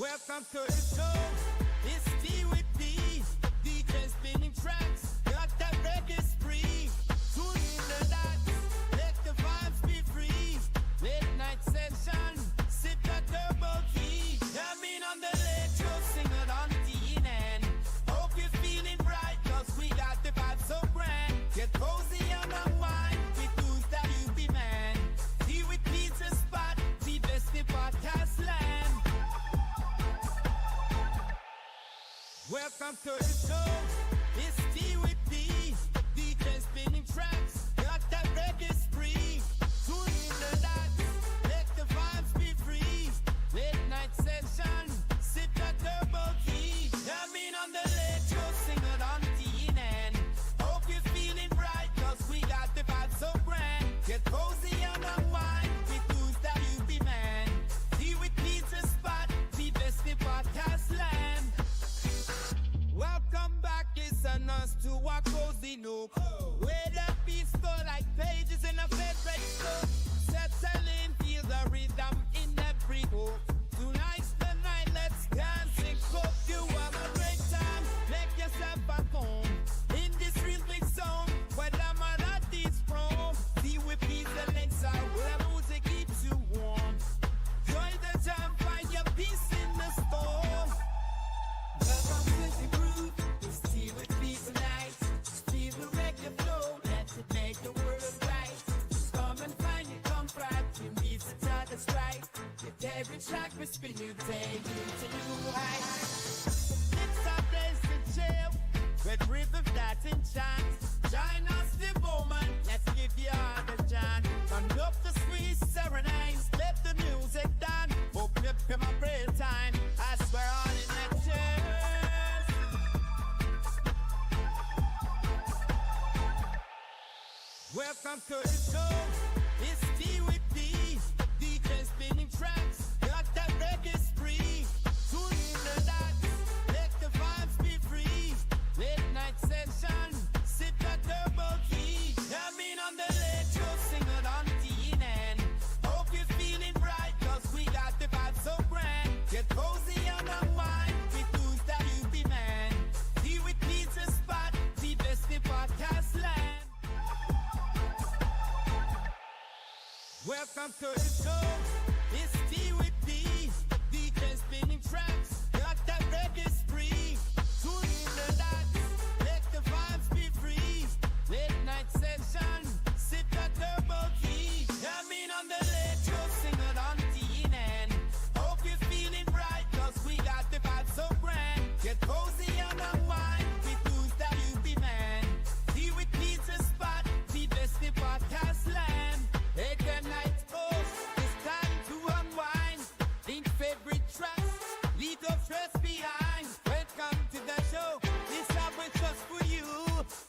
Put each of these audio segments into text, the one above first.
Welcome to the show. It's T with D. DJ spinning tracks. Got that reggae spree. Tune in the dots. Let the vibes be free. Late night session. Sip that turbo tea. Coming on the late show. Sing it on TNN. Hope you're feeling bright. Cause we got the vibes so grand. Get cozy and unwind. With tunes that you be man. T with pizza spot. The best in podcast land. Welcome to the show. It's T with D. DJ spinning tracks. Got that reggae spree. Tune in the dots. Let the vibes be free. Late night session. Sip that turbo tea. Coming on the late show. Sing it on TNN. Hope you're feeling bright. Cause we got the vibes so grand. Get cozy and unwind. With tunes that you be man. T with pizza spot. The best in podcast land. Welcome back, listen us to a cozy nook. Where the beats go like pages in a favorite book. Settling, feel the rhythm in every hook. Tonight's the night, let's dance and cook. You have a great time, make yourself at home. In this real big zone, where the man at this from. See with pizza links out, where the music keeps you warm. Join the jam, find your peace in the storm. Welcome to the groove, it's tea with me tonight. Feel the reggae flow, let's make the world right. Come and find your comfort, you meet the that's right. With every track we spin, you take you to new heights. It's our place to chill, with rhythm that's enchant. Join us the moment, let's give you all the chance. Turn up the sweet serenades, let the music down. Open up in my prayer time, I swear all in that church. Welcome to the show. It's T with D. DJ spinning tracks. Got that reggae spree. Tune in the dots. Let the vibes be free. Late night session. Sip that turbo tea. Coming on the late show. Sing it on TNN. Hope you're feeling bright. Cause we got the vibes so grand. Get cozy and unwind. With tunes that you be man. Tea with pizza spot. The best in podcast land. Welcome to the show. It's T with D. DJ spinning tracks. Got that reggae spree. Tune in the dots. Let the vibes be free. Late night session. Sip that turbo tea. Coming on the late show. Sing it on TNN. Hope you're feeling bright. Cause we got the vibes so grand. Get cozy and unwind. With tunes that you be man. Tea with pizza spot. The best in podcast land. Hey, good night, folks. It's time to unwind. Think favorite tracks. Leave your stress behind. Welcome to the show. This hour is just for you.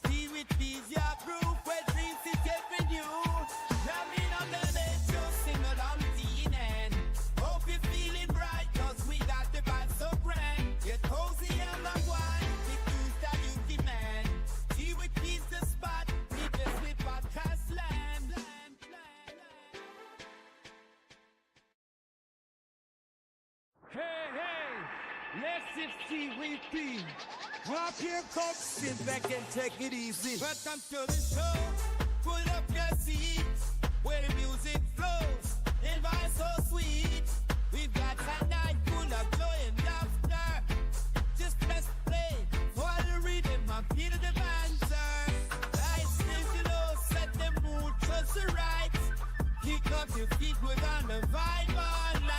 Tea with peas, your proof. Where dreams is getting you. Coming on the late show. Sing it on TNN. Hope you're feeling bright. Cause we got the vibe so grand. Get cozy and unwind. With tunes that you demand. Tea with peas, the spot. Leave your slip podcast land. Hey, let's see with me. Up here, comes, sit back and take it easy. Welcome to the show. Put up your seats where the music flows. And vibe so sweet. We've got a night full of joy and laughter. Just press play for the rhythm and feel the banter. Lights digital, set the mood just right. Kick up your feet without the vibe online.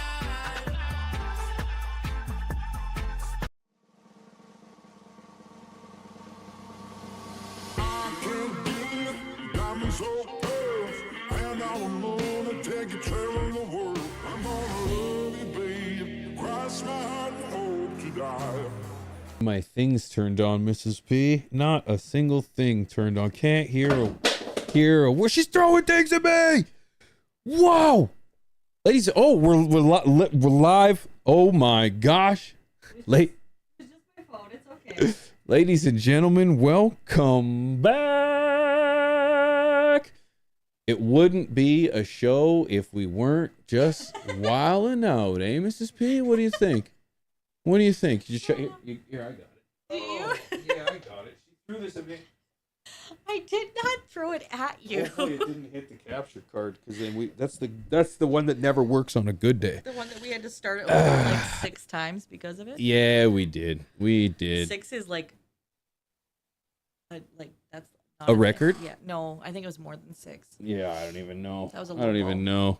So close, and I'm gonna take you traveling the world. I'm gonna love you, babe. Cross my heart and hope to die. My things turned on, Mrs. P. Not a single thing turned on. Can't hear a where she's throwing things at me. Whoa, ladies. Oh, we're live. Oh my gosh, It's just my phone. It's okay. Ladies and gentlemen, welcome back. It wouldn't be a show if we weren't just wilding out, eh, Mrs. P? What do you think? What do you think? Did you check? Here, I got it. Do you? Yeah, I got it. She threw this at me. I did not throw it at you. Hopefully it didn't hit the capture card, because then that's the one that never works on a good day. The one that we had to start it over like 6 times because of it. Yeah, we did. 6 is like that's not A record? Yeah, no, I think it was more than 6. Yeah, I don't even know. That was a I don't little even low. know.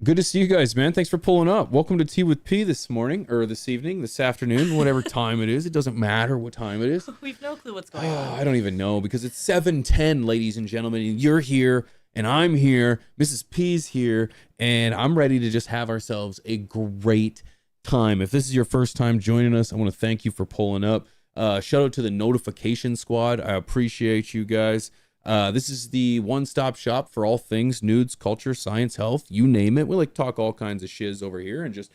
Good to see you guys, man. Thanks for pulling up. Welcome to Tea with P this morning, or this evening, this afternoon, whatever time it is. It doesn't matter what time it is. We've no clue what's going on. I don't even know, because it's 7:10, ladies and gentlemen, and you're here, and I'm here, Mrs. P's here, and I'm ready to just have ourselves a great time. If this is your first time joining us, I want to thank you for pulling up. Shout out to the notification squad. I appreciate you guys. This is the one-stop shop for all things nudes, culture, science, health, you name it. We like to talk all kinds of shiz over here and just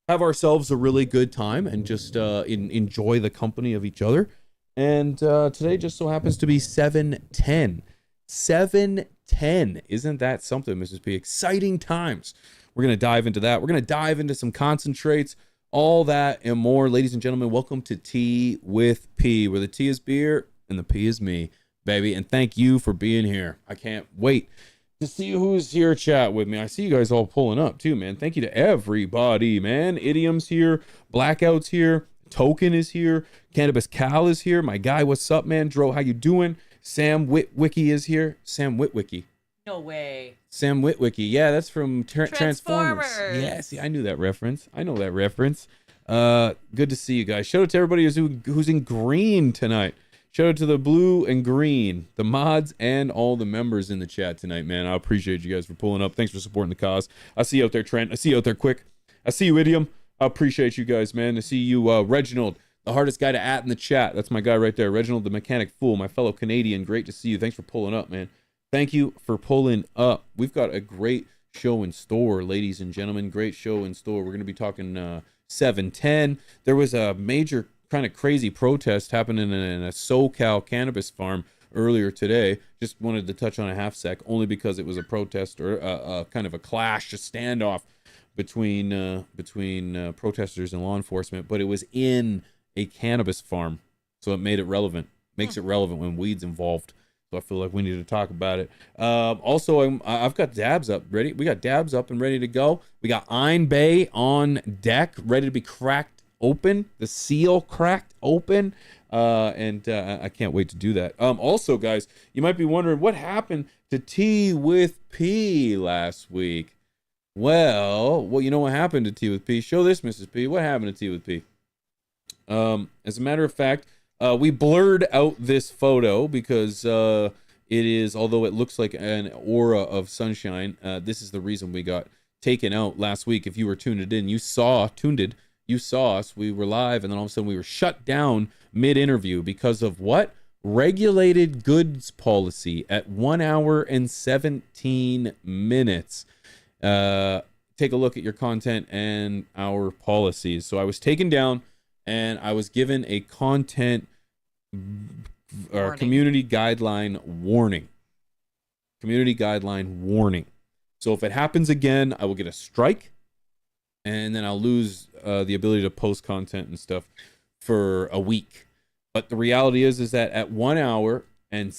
have ourselves a really good time and just enjoy the company of each other. And today just so happens to be 7:10. 7:10. Isn't that something, Mrs. P? Exciting times. We're going to dive into that. We're going to dive into some concentrates, all that and more. Ladies and gentlemen, welcome to Tea with P, where the T is beer and the P is me, baby. And thank you for being here. I can't wait to see who's here chat with me. I see you guys all pulling up too, man. Thank you to everybody, man. Idiom's here, Blackout's here, Token is here, Cannabis Cal is here, my guy, what's up, man? Dro, how you doing? Sam Witwicky is here. Sam Witwicky. No way. Sam Witwicky. Yeah, that's from Transformers. Transformers. Yeah, see, I knew that reference. I know that reference. Good to see you guys. Shout out to everybody who's in green tonight. Shout out to the blue and green, the mods, and all the members in the chat tonight, man. I appreciate you guys for pulling up. Thanks for supporting the cause. I see you out there, Trent. I see you out there, Quick. I see you, Idiom. I appreciate you guys, man. I see you, Reginald, the hardest guy to at in the chat. That's my guy right there, Reginald the Mechanic Fool, my fellow Canadian. Great to see you. Thanks for pulling up, man. Thank you for pulling up. We've got a great show in store, ladies and gentlemen. Great show in store. We're going to be talking 7:10. There was a major kind of crazy protest happening in a SoCal cannabis farm earlier today. Just wanted to touch on a half sec, only because it was a protest or a kind of a clash, a standoff between protesters and law enforcement. But it was in a cannabis farm, so it made it relevant. Makes it relevant when weed's involved. So I feel like we need to talk about it. Also, I've got dabs up ready. We got dabs up and ready to go. We got Ein Bay on deck, ready to be cracked open. The seal cracked open. And I can't wait to do that. Also, guys, you might be wondering what happened to Tea with P last week. Well, you know what happened to Tea with P? Show this, Mrs. P. What happened to Tea with P? As a matter of fact, we blurred out this photo because it is, although it looks like an aura of sunshine, this is the reason we got taken out last week. If you were tuned in, you saw us. We were live, and then all of a sudden we were shut down mid-interview because of what? Regulated goods policy at 1 hour and 17 minutes. Take a look at your content and our policies. So I was taken down, and I was given a content or community guideline warning. Community guideline warning. So if it happens again, I will get a strike, and then I'll lose the ability to post content and stuff for a week. But the reality is that at 1 hour and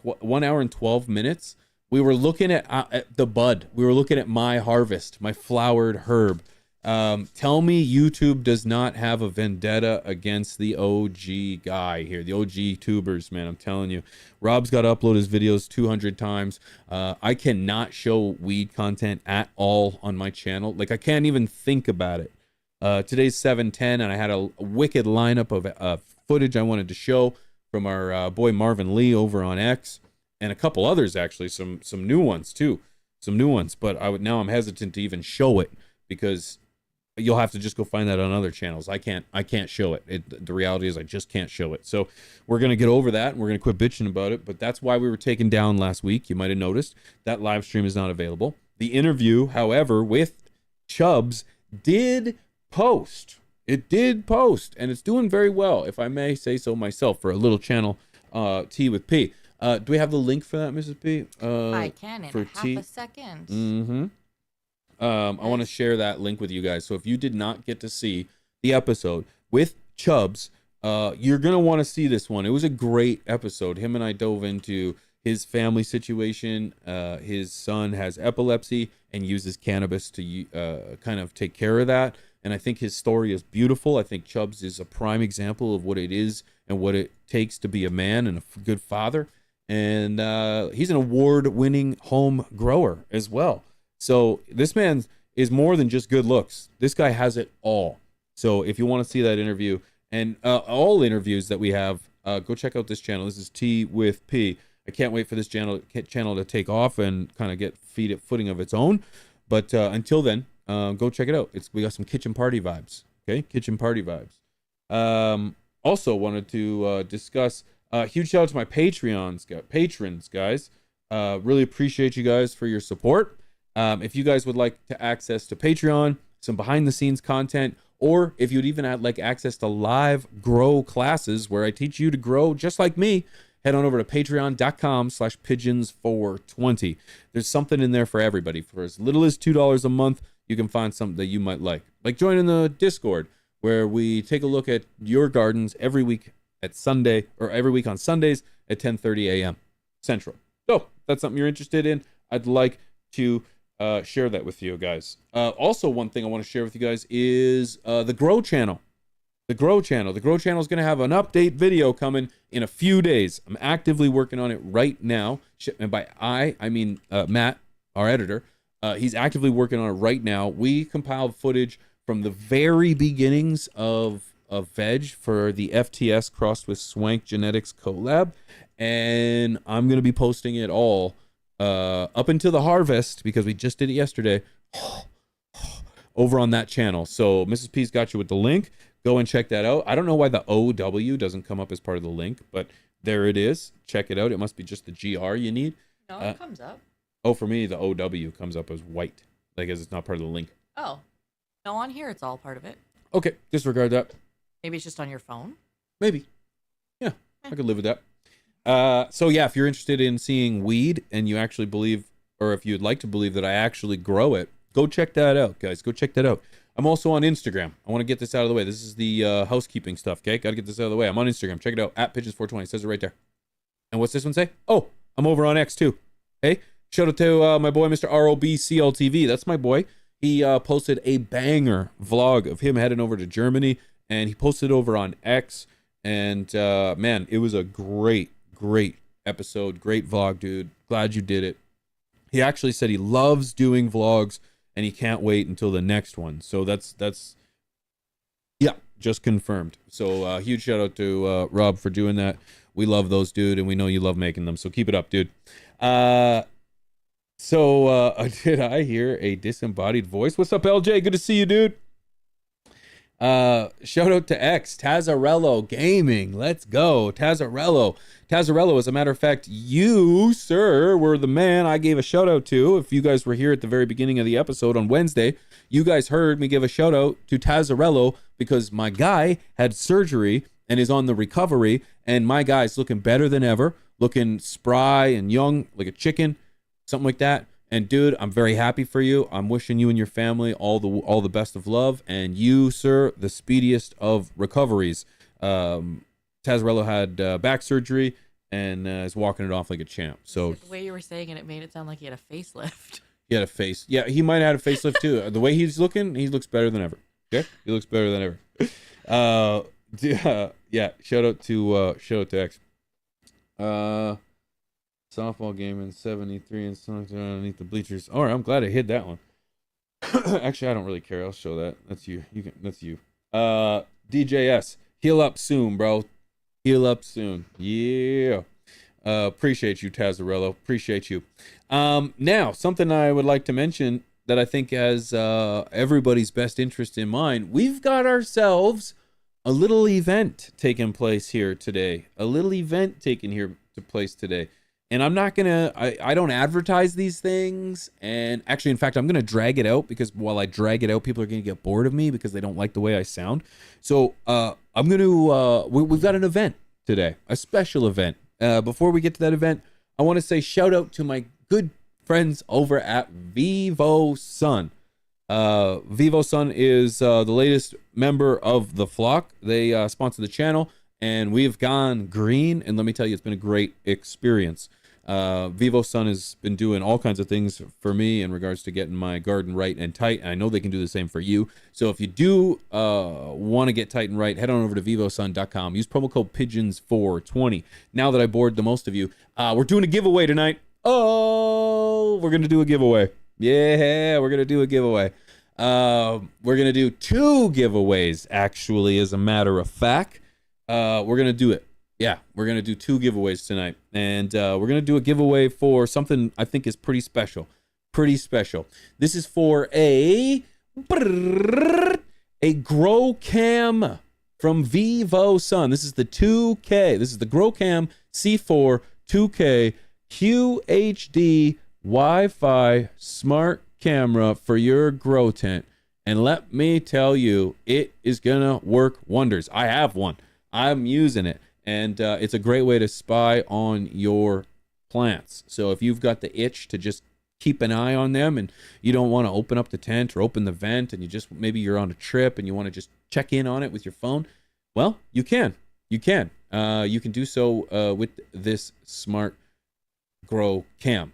1 hour and 12 minutes, we were looking at the bud. We were looking at my harvest, my flowered herb. Tell me YouTube does not have a vendetta against the OG guy here, the OG tubers, man. I'm telling you, Rob's got to upload his videos 200 times. I cannot show weed content at all on my channel. Like, I can't even think about it. Today's 7:10, and I had a wicked lineup of footage I wanted to show from our boy Marvin Lee over on X, and a couple others actually, some new ones too, But now I'm hesitant to even show it because you'll have to just go find that on other channels. I can't show it. The reality is I just can't show it. So we're going to get over that, and we're going to quit bitching about it. But that's why we were taken down last week. You might have noticed that live stream is not available. The interview, however, with Chubbs did post. It did post, and it's doing very well, if I may say so myself, for a little channel, Tea with P. Do we have the link for that, Mrs. P? I can in half a second. Mm-hmm. I want to share that link with you guys. So if you did not get to see the episode with Chubbs. You're going to want to see this one. It was a great episode. Him and I dove into his family situation. His son has epilepsy and uses cannabis to kind of take care of that. And I think his story is beautiful. I think Chubbs is a prime example of what it is and what it takes to be a man and a good father. And he's an award-winning home grower as well. So this man is more than just good looks. This guy has it all. So if you want to see that interview and all interviews that we have, go check out this channel. This is Tea with P. I can't wait for this channel to take off and kind of get footing of its own. But until then, go check it out. We got some kitchen party vibes. Okay, kitchen party vibes. Also wanted to discuss. Huge shout out to my patrons, guys. Really appreciate you guys for your support. If you guys would like to access to Patreon, some behind the scenes content, or if you'd even like access to live grow classes where I teach you to grow just like me, head on over to patreon.com/pigeons420. There's something in there for everybody. For as little as $2 a month, you can find something that you might like joining the Discord, where we take a look at your gardens every week at Sunday, or every week on Sundays at 10:30 a.m. Central. So if that's something you're interested in, I'd like to share that with you guys. Also, one thing I want to share with you guys is the Grow channel. The Grow channel. The Grow channel is going to have an update video coming in a few days. I'm actively working on it right now. And by I mean Matt, our editor. He's actively working on it right now. We compiled footage from the very beginnings of veg for the FTS crossed with Swank Genetics collab, and I'm going to be posting it all up until the harvest, because we just did it yesterday, over on that channel. So Mrs. P's got you with the link. Go and check that out. I don't know why the OW doesn't come up as part of the link, but there it is. Check it out. It must be just the GR you need. No, it comes up. Oh, for me, the OW comes up as white, like as it's not part of the link. Oh. No, on here it's all part of it. Okay, disregard that. Maybe it's just on your phone. Maybe. Yeah, I could live with that. So yeah, if you're interested in seeing weed and you actually believe, or if you'd like to believe that I actually grow it, go check that out, guys. Go check that out. I'm also on Instagram. I want to get this out of the way. This is the housekeeping stuff, okay? Got to get this out of the way. I'm on Instagram. Check it out, at Pigeons420. It says it right there. And what's this one say? Oh, I'm over on X too. Hey, shout out to my boy, Mr. ROBCLTV. That's my boy. He posted a banger vlog of him heading over to Germany, and he posted over on X. And man, it was a great episode. Great vlog, dude. Glad you did it. He actually said he loves doing vlogs and he can't wait until the next one. So that's yeah, just confirmed. So huge shout out to Rob for doing that. We love those, dude, and we know you love making them. So keep it up, dude. So did I hear a disembodied voice? What's up, LJ? Good to see you, dude. Shout out to X Tazarello Gaming. Let's go, Tazarello. As a matter of fact, you, sir, were the man I gave a shout out to. If you guys were here at the very beginning of the episode on Wednesday, you guys heard me give a shout out to Tazarello because my guy had surgery and is on the recovery, and my guy's looking better than ever, looking spry and young like a chicken, something like that. And dude, I'm very happy for you. I'm wishing you and your family all the best of love, and you, sir, the speediest of recoveries. Tazarello had back surgery and is walking it off like a champ. So the way you were saying it made it sound like he had a facelift. He had a face. Yeah, he might have had a facelift too. The way he's looking, he looks better than ever. Okay, he looks better than ever. Yeah. Shout out to X. Softball game in 73 and something underneath the bleachers. All right, I'm glad I hit that one. Actually, I don't really care. I'll show that. That's you. That's you. DJS, heal up soon, bro. Heal up soon. Yeah. Appreciate you, Tazarello. Appreciate you. Now, something I would like to mention that I think has everybody's best interest in mind. We've got ourselves a little event taking place here today. And I'm not gonna, I don't advertise these things. And actually, in fact, I'm gonna drag it out, because while I drag it out, people are gonna get bored of me because they don't like the way I sound. So I'm gonna, we've got an event today, a special event. Before we get to that event, I want to say shout out to my good friends over at Vivo Sun. Vivo Sun is the latest member of the flock. They sponsor the channel, and we've gone green. And let me tell you, it's been a great experience. Vivo Sun has been doing all kinds of things for me in regards to getting my garden right and tight. And I know they can do the same for you. So if you do want to get tight and right, head on over to vivosun.com. Use promo code PIGEONS420. Now that I bored the most of you, we're doing a giveaway tonight. Oh, we're going to do a giveaway. Yeah, we're going to do a giveaway. We're going to do 2 giveaways, actually, as a matter of fact. We're going to do it. Yeah, we're going to do 2 giveaways tonight. And we're going to do a giveaway for something I think is pretty special. Pretty special. This is for a Grow Cam from Vivo Sun. This is the 2K. This is the Grow Cam C4 2K QHD Wi-Fi smart camera for your grow tent. And let me tell you, it is going to work wonders. I have one. I'm using it. And it's a great way to spy on your plants. So if you've got the itch to just keep an eye on them and you don't want to open up the tent or open the vent and maybe you're on a trip and you want to just check in on it with your phone, well, you can. You can. You can do so with this smart Grow Cam.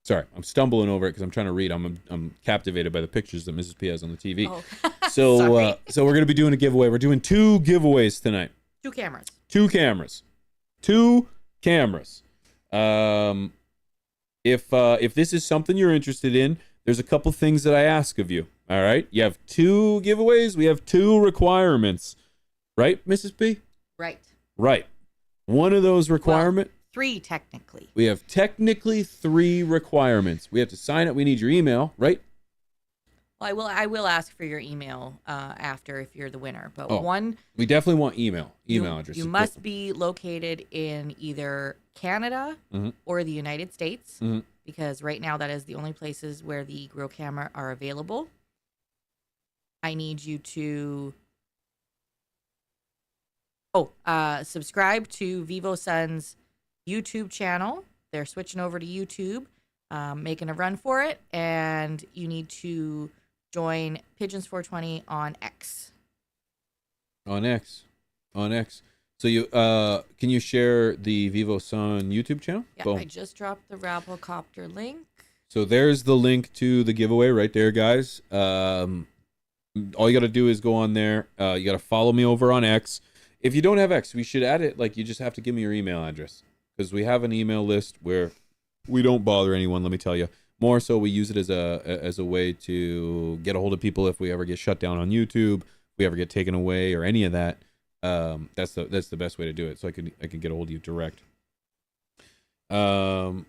Sorry, I'm stumbling over it because I'm trying to read. I'm captivated by the pictures that Mrs. P has on the TV. Oh. So we're going to be doing a giveaway. We're doing 2 giveaways tonight. 2 cameras. 2 cameras. 2 cameras. If this is something you're interested in, there's a couple things that I ask of you. All right? You have 2 giveaways. We have 2 requirements. Right, Mrs. P? Right. Right. One of those requirements. Well, 3 technically. We have technically 3 requirements. We have to sign up. We need your email, right? Well, I will ask for your email after if you're the winner. But one, we definitely want email address. You must be located in either Canada or the United States, because right now that is the only places where the Grow Camera are available. I need you to subscribe to Vivo Sun's YouTube channel. They're switching over to YouTube, making a run for it, and you need to join Pigeons 420 on X. On X. So you can you share the Vivo Sun YouTube channel? Yeah, Boom. I just dropped the Rappelcopter link. So there's the link to the giveaway right there, guys. All you got to do is go on there. You got to follow me over on X. If you don't have X, we should add it. Like, you just have to give me your email address, because we have an email list where we don't bother anyone. Let me tell you. More so, we use it as a way to get a hold of people if we ever get shut down on YouTube, if we ever get taken away, or any of that. That's the best way to do it. So I can get a hold of you direct. So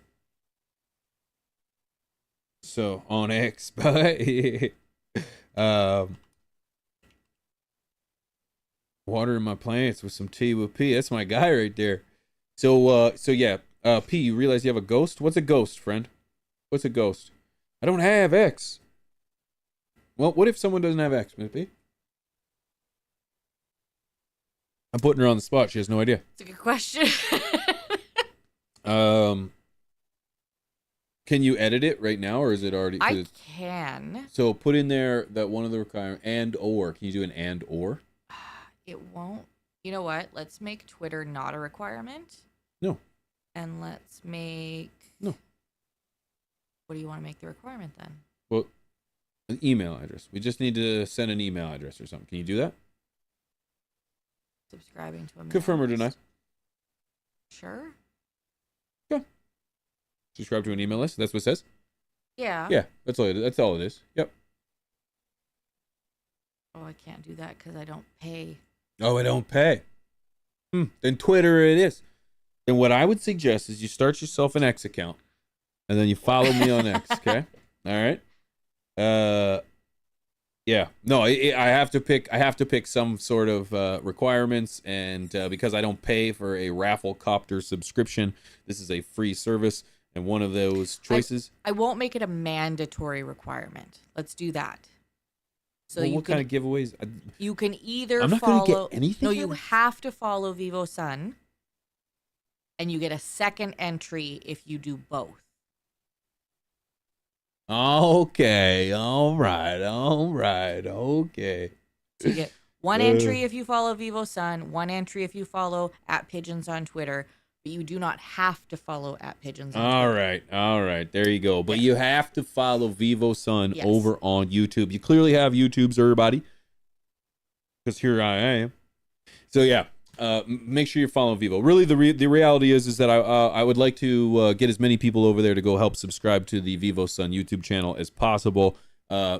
on X, watering my plants with some tea with P. That's my guy right there. So yeah, P, you realize you have a ghost? What's a ghost, friend? What's a ghost? I don't have X. Well, what if someone doesn't have X, Miss P? I'm putting her on the spot. She has no idea. It's a good question. Can you edit it right now, or is it already? I can. So put in there that one of the requirements, and or. Can you do an and or? It won't. You know what? Let's make Twitter not a requirement. No. And let's make. No. What do you want to make the requirement then? Well, an email address. We just need to send an email address or something. Can you do that? Subscribing to a mail Confirm or list. deny. Sure. Yeah. Subscribe to an email list. That's what it says. Yeah. Yeah. That's all it is. That's all it is. Yep. Oh, I can't do that because I don't pay. Oh, I don't pay. Then Twitter it is. Then what I would suggest is you start yourself an X account, and then you follow me on X. Okay. All right. Yeah. No, I have to pick. I have to pick some sort of requirements, and because I don't pay for a Rafflecopter subscription, this is a free service, and one of those choices. I won't make it a mandatory requirement. Let's do that. So well, what kind of giveaways? You can either I'm not follow. Gonna get anything. No, you have to follow Vivo Sun, and you get a second entry if you do both. Okay. All right. Okay. So you get one entry if you follow Vivo Sun, one entry if you follow at Pigeons on Twitter, but you do not have to follow at Pigeons on Twitter. All right. There you go. But There. you have to follow Vivo Sun Yes. over on YouTube. You clearly have YouTube's, everybody, because here I am. So yeah, make sure you follow Vivo. Really, the reality is that I would like to get as many people over there to go help subscribe to the Vivo Sun YouTube channel as possible.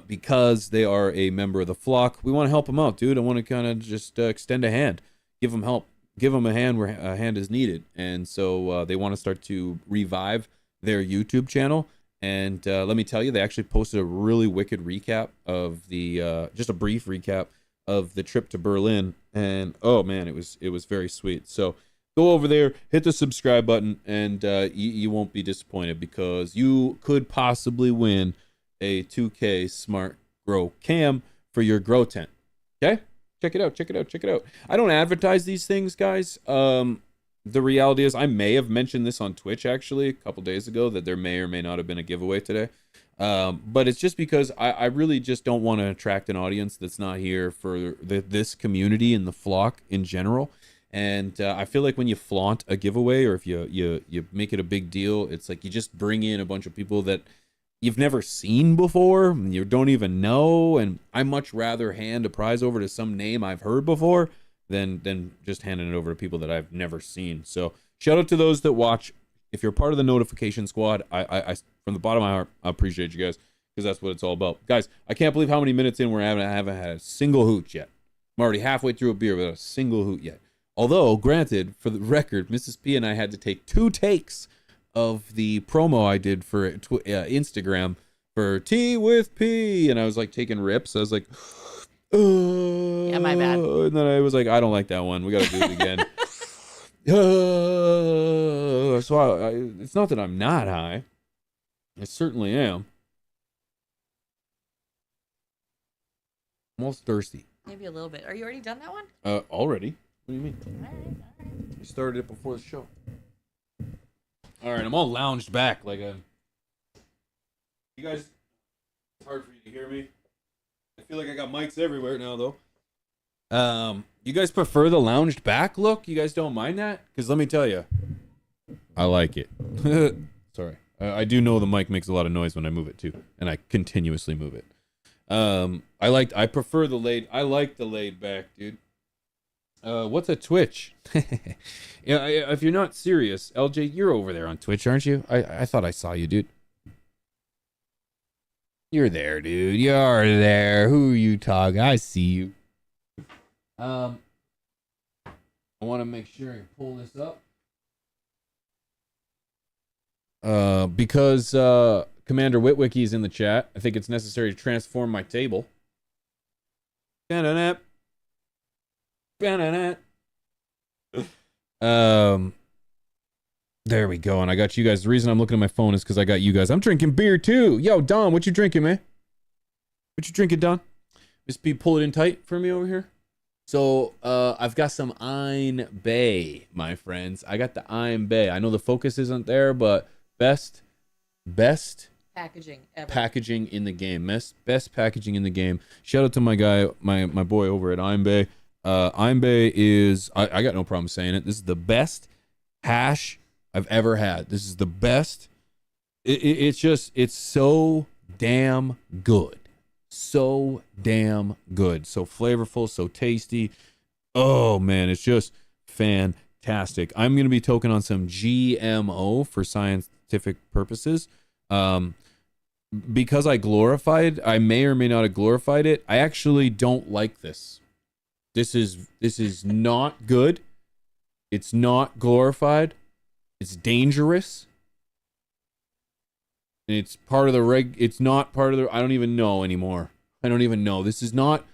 Because they are a member of the flock, we want to help them out, dude. I want to kind of just extend a hand, give them help, give them a hand where a hand is needed. And so they want to start to revive their YouTube channel. And let me tell you, they actually posted a really wicked recap of the, just a brief recap of the trip to Berlin. And oh man, it was very sweet. So go over there, hit the subscribe button, and you won't be disappointed, because you could possibly win a 2K Smart Grow Cam for your grow tent. Okay? Check it out. I don't advertise these things, guys. The reality is I may have mentioned this on Twitch actually a couple days ago, that there may or may not have been a giveaway today. But it's just because I really just don't want to attract an audience that's not here for this community and the flock in general. And I feel like when you flaunt a giveaway, or if you make it a big deal, it's like you just bring in a bunch of people that you've never seen before, and you don't even know. And I much rather hand a prize over to some name I've heard before than just handing it over to people that I've never seen. So shout out to those that watch. If you're part of the notification squad, I from the bottom of my heart, I appreciate you guys, because that's what it's all about. Guys, I can't believe how many minutes in I haven't had a single hoot yet. I'm already halfway through a beer without a single hoot yet. Although, granted, for the record, Mrs. P and I had to take 2 takes of the promo I did for Instagram for Tea with P, and I was like taking rips. I was like, Yeah, my bad. And then I was like, I don't like that one. We got to do it again. So it's not that I'm not high. I certainly am. I'm almost thirsty. Maybe a little bit. Are you already done that one? Already? What do you mean? All right. We started it before the show. All right, I'm all lounged back like a. You guys, it's hard for you to hear me. I feel like I got mics everywhere now, though. You guys prefer the lounged back look? You guys don't mind that? Because let me tell you, I like it. Sorry, I do know the mic makes a lot of noise when I move it too, and I continuously move it. I prefer the laid. I like the laid back, dude. What's a Twitch? Yeah, if you're not serious, LJ, you're over there on Twitch, aren't you? I thought I saw you, dude. You're there, dude. You're there. Who are you talking? I see you. I want to make sure I pull this up. Because Commander Witwicky is in the chat, I think it's necessary to transform my table. Ba-da-da. There we go, and I got you guys. The reason I'm looking at my phone is because I got you guys. I'm drinking beer too. Yo, Don, what you drinking, man? What you drinking, Don? Miss B, pull it in tight for me over here. So, I've got some Ein Bay, my friends. I got the Ein Bay. I know the focus isn't there, but best Packaging ever. packaging in the game. Best packaging in the game. Shout out to my guy, my boy over at Ein Bay. Ein Bay is, I got no problem saying it. This is the best hash I've ever had. This is the best. It's so damn good. So damn good. So flavorful, so tasty. Oh man, it's just fantastic. I'm going to be toking on some GMO for scientific purposes. Because I may or may not have glorified it. I actually don't like this. This is not good. It's not glorified. It's dangerous. And it's part of the it's not part of the, I don't even know anymore. I don't even know. This is not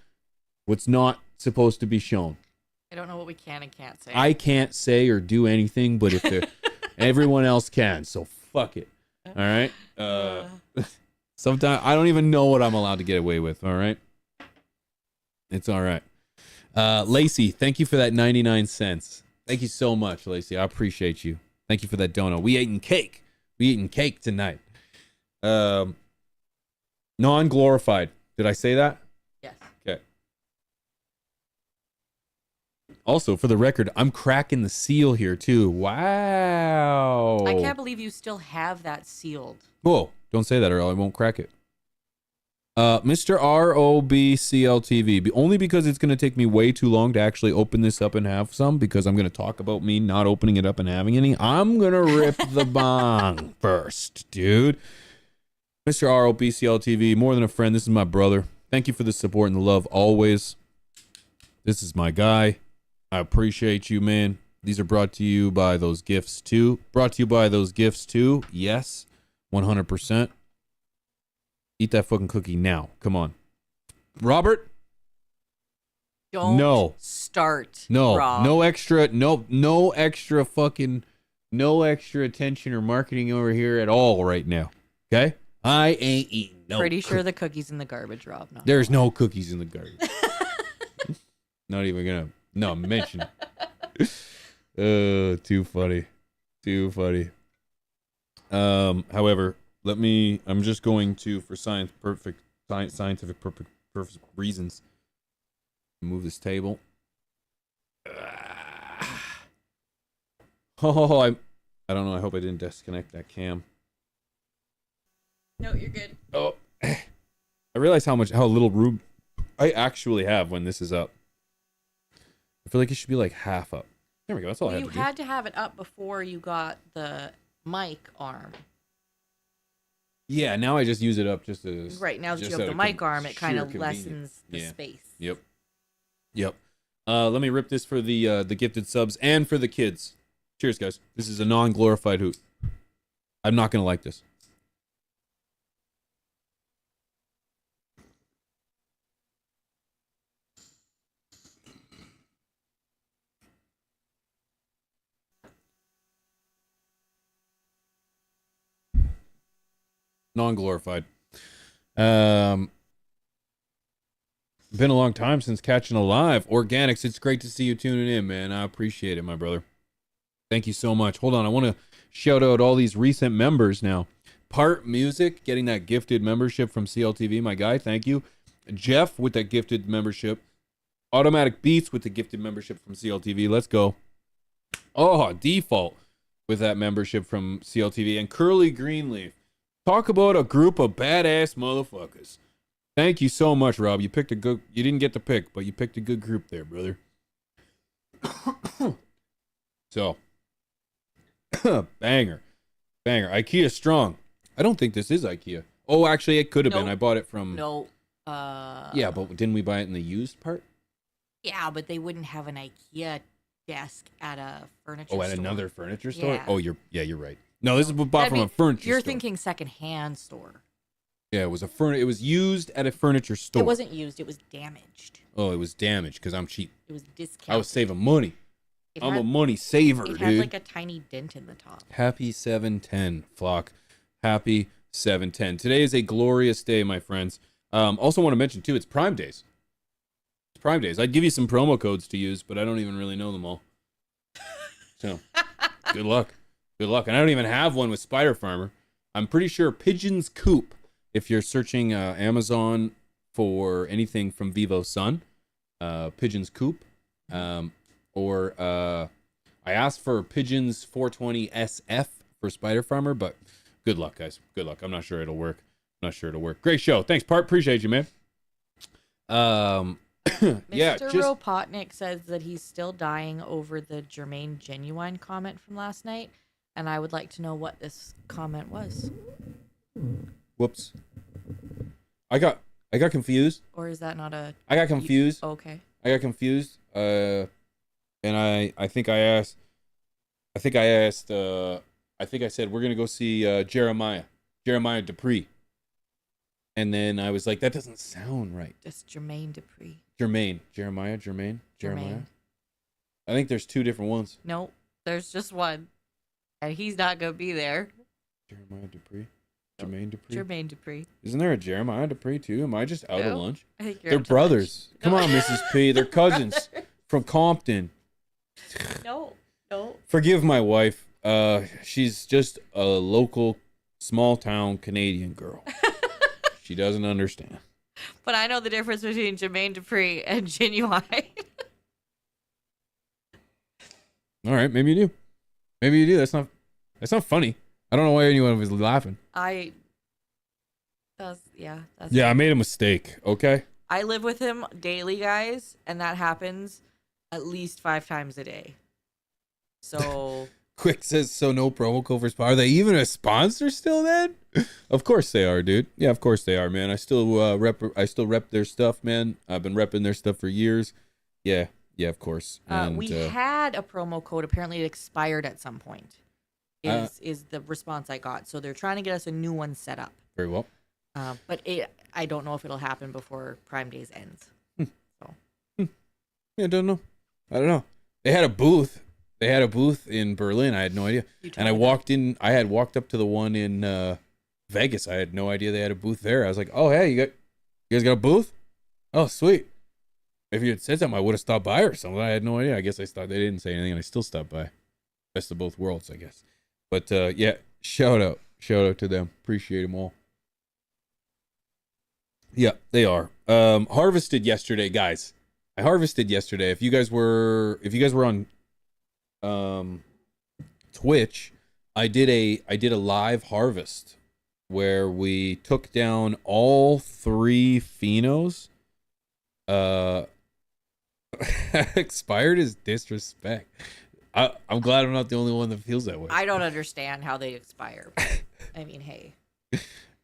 what's not supposed to be shown. I don't know what we can and can't say. I can't say or do anything, but if everyone else can, so fuck it. All right? Sometimes I don't even know what I'm allowed to get away with, all right? It's all right. Lacey, thank you for that 99 cents. Thank you so much, Lacey. I appreciate you. Thank you for that donut. We eating cake. We eating cake tonight. Non-glorified. Did I say that? Yes. Okay. Also, for the record, I'm cracking the seal here too. Wow. I can't believe you still have that sealed. Whoa, don't say that or I won't crack it. Mr. ROBCLTV, only because it's going to take me way too long to actually open this up and have some, because I'm going to talk about me not opening it up and having any. I'm going to rip the bong first, dude. Mr. ROBCLTV, more than a friend, this is my brother. Thank you for the support and the love always. This is my guy. I appreciate you, man. These are brought to you by those gifts too. Yes, 100%. Eat that fucking cookie now. Come on. Robert? Don't start. No. Rob. No extra attention or marketing over here at all right now. Okay? I ain't eating no Pretty sure the cookie's in the garbage, Rob. No. There's no cookies in the garbage. Not even gonna mention it. Too funny. However, I'm just going to, for scientific perfect reasons, move this table. Oh, I don't know. I hope I didn't disconnect that cam. No, you're good. Oh, I realize how little room I actually have when this is up. I feel like it should be like half up. There we go. That's all I had to do. You had to have it up before you got the mic arm. Yeah, now I just use it up just as... Right, now that just you have the mic arm, it kind of sheer lessens the Yeah. space. Yep. Let me rip this for the gifted subs and for the kids. Cheers, guys. This is a non-glorified hoot. I'm not going to like this. Non-glorified. Been a long time since catching a live. Organics, it's great to see you tuning in, man. I appreciate it, my brother. Thank you so much. Hold on, I want to shout out all these recent members now. Part Music, getting that gifted membership from CLTV, my guy. Thank you. Jeff with that gifted membership. Automatic Beats with the gifted membership from CLTV. Let's go. Oh, Default with that membership from CLTV. And Curly Greenleaf. Talk about a group of badass motherfuckers. Thank you so much, Rob. You picked a good... You didn't get the pick, but you picked a good group there, brother. So. Banger. IKEA strong. I don't think this is IKEA. Oh, actually, it could have been. I bought it from... No. Yeah, but didn't we buy it in the used part? Yeah, but they wouldn't have an IKEA desk at a furniture store. Oh, at another furniture store? Yeah. Oh, you're right. No, this is bought from a furniture You're store. thinking secondhand store. Yeah, it was it was used at a furniture store. It wasn't used. It was damaged. Oh, it was damaged because I'm cheap. It was discounted. I was saving money. I'm a money saver, dude. It had like a tiny dent in the top. Happy 710, flock. Happy 710. Today is a glorious day, my friends. Also want to mention, too, it's Prime Days. It's Prime Days. I'd give you some promo codes to use, but I don't even really know them all. So, good luck. Good luck. And I don't even have one with Spider Farmer. I'm pretty sure Pigeon's Coop, if you're searching Amazon for anything from Vivo Sun, Pigeon's Coop, or I asked for Pigeon's 420 SF for Spider Farmer, but good luck, guys. Good luck. I'm not sure it'll work. Great show. Thanks, Part. Appreciate you, man. Mr. Yeah, Ropotnik says that he's still dying over the Jermaine Genuine comment from last night, and I would like to know what this comment was. Whoops. I got confused. Or is that not a... I got confused. Okay. I got confused. And I think I asked, I think I said, we're going to go see Jeremiah Dupree. And then I was like, that doesn't sound right. Just Jermaine Dupree. Jermaine. I think there's two different ones. Nope. There's just one. And he's not going to be there. Jeremiah Dupree? Jermaine Dupree? Jermaine Dupree. Isn't there a Jeremiah Dupree too? Am I just out of lunch? I think you're They're out to brothers. lunch. Come No. on, Mrs. P. They're cousins from Compton. No. Forgive my wife. She's just a local small town Canadian girl. She doesn't understand. But I know the difference between Jermaine Dupri and Genuine. All right, maybe you do. Maybe you do. That's not funny. I don't know why anyone was laughing. That's Yeah, I made a mistake. Okay. I live with him daily, guys, and that happens at least 5 times a day. So Quick says so. No promo code for Spot. Are they even a sponsor still? Then, of course they are, dude. Yeah, of course they are, man. I still rep. I still rep their stuff, man. I've been repping their stuff for years. Yeah, of course. And, we had a promo code. Apparently, it expired at some point. Is the response I got? So they're trying to get us a new one set up. Very well. But I don't know if it'll happen before Prime Days ends. So. Yeah, I don't know. They had a booth. In Berlin. I had no idea. And I walked in. I had walked up to the one in Vegas. I had no idea they had a booth there. I was like, "Oh, hey, you guys got a booth? Oh, sweet. If you had said something, I would have stopped by or something." I had no idea. I guess I stopped. They didn't say anything, and I still stopped by. Best of both worlds, I guess. But yeah, shout out to them. Appreciate them all. Yeah, they are. Harvested yesterday, guys. I harvested yesterday. If you guys were on Twitch, I did a live harvest where we took down all 3 phenos. Expired is disrespect. I'm glad I'm not the only one that feels that way. I don't understand how they expire. But, I mean, hey.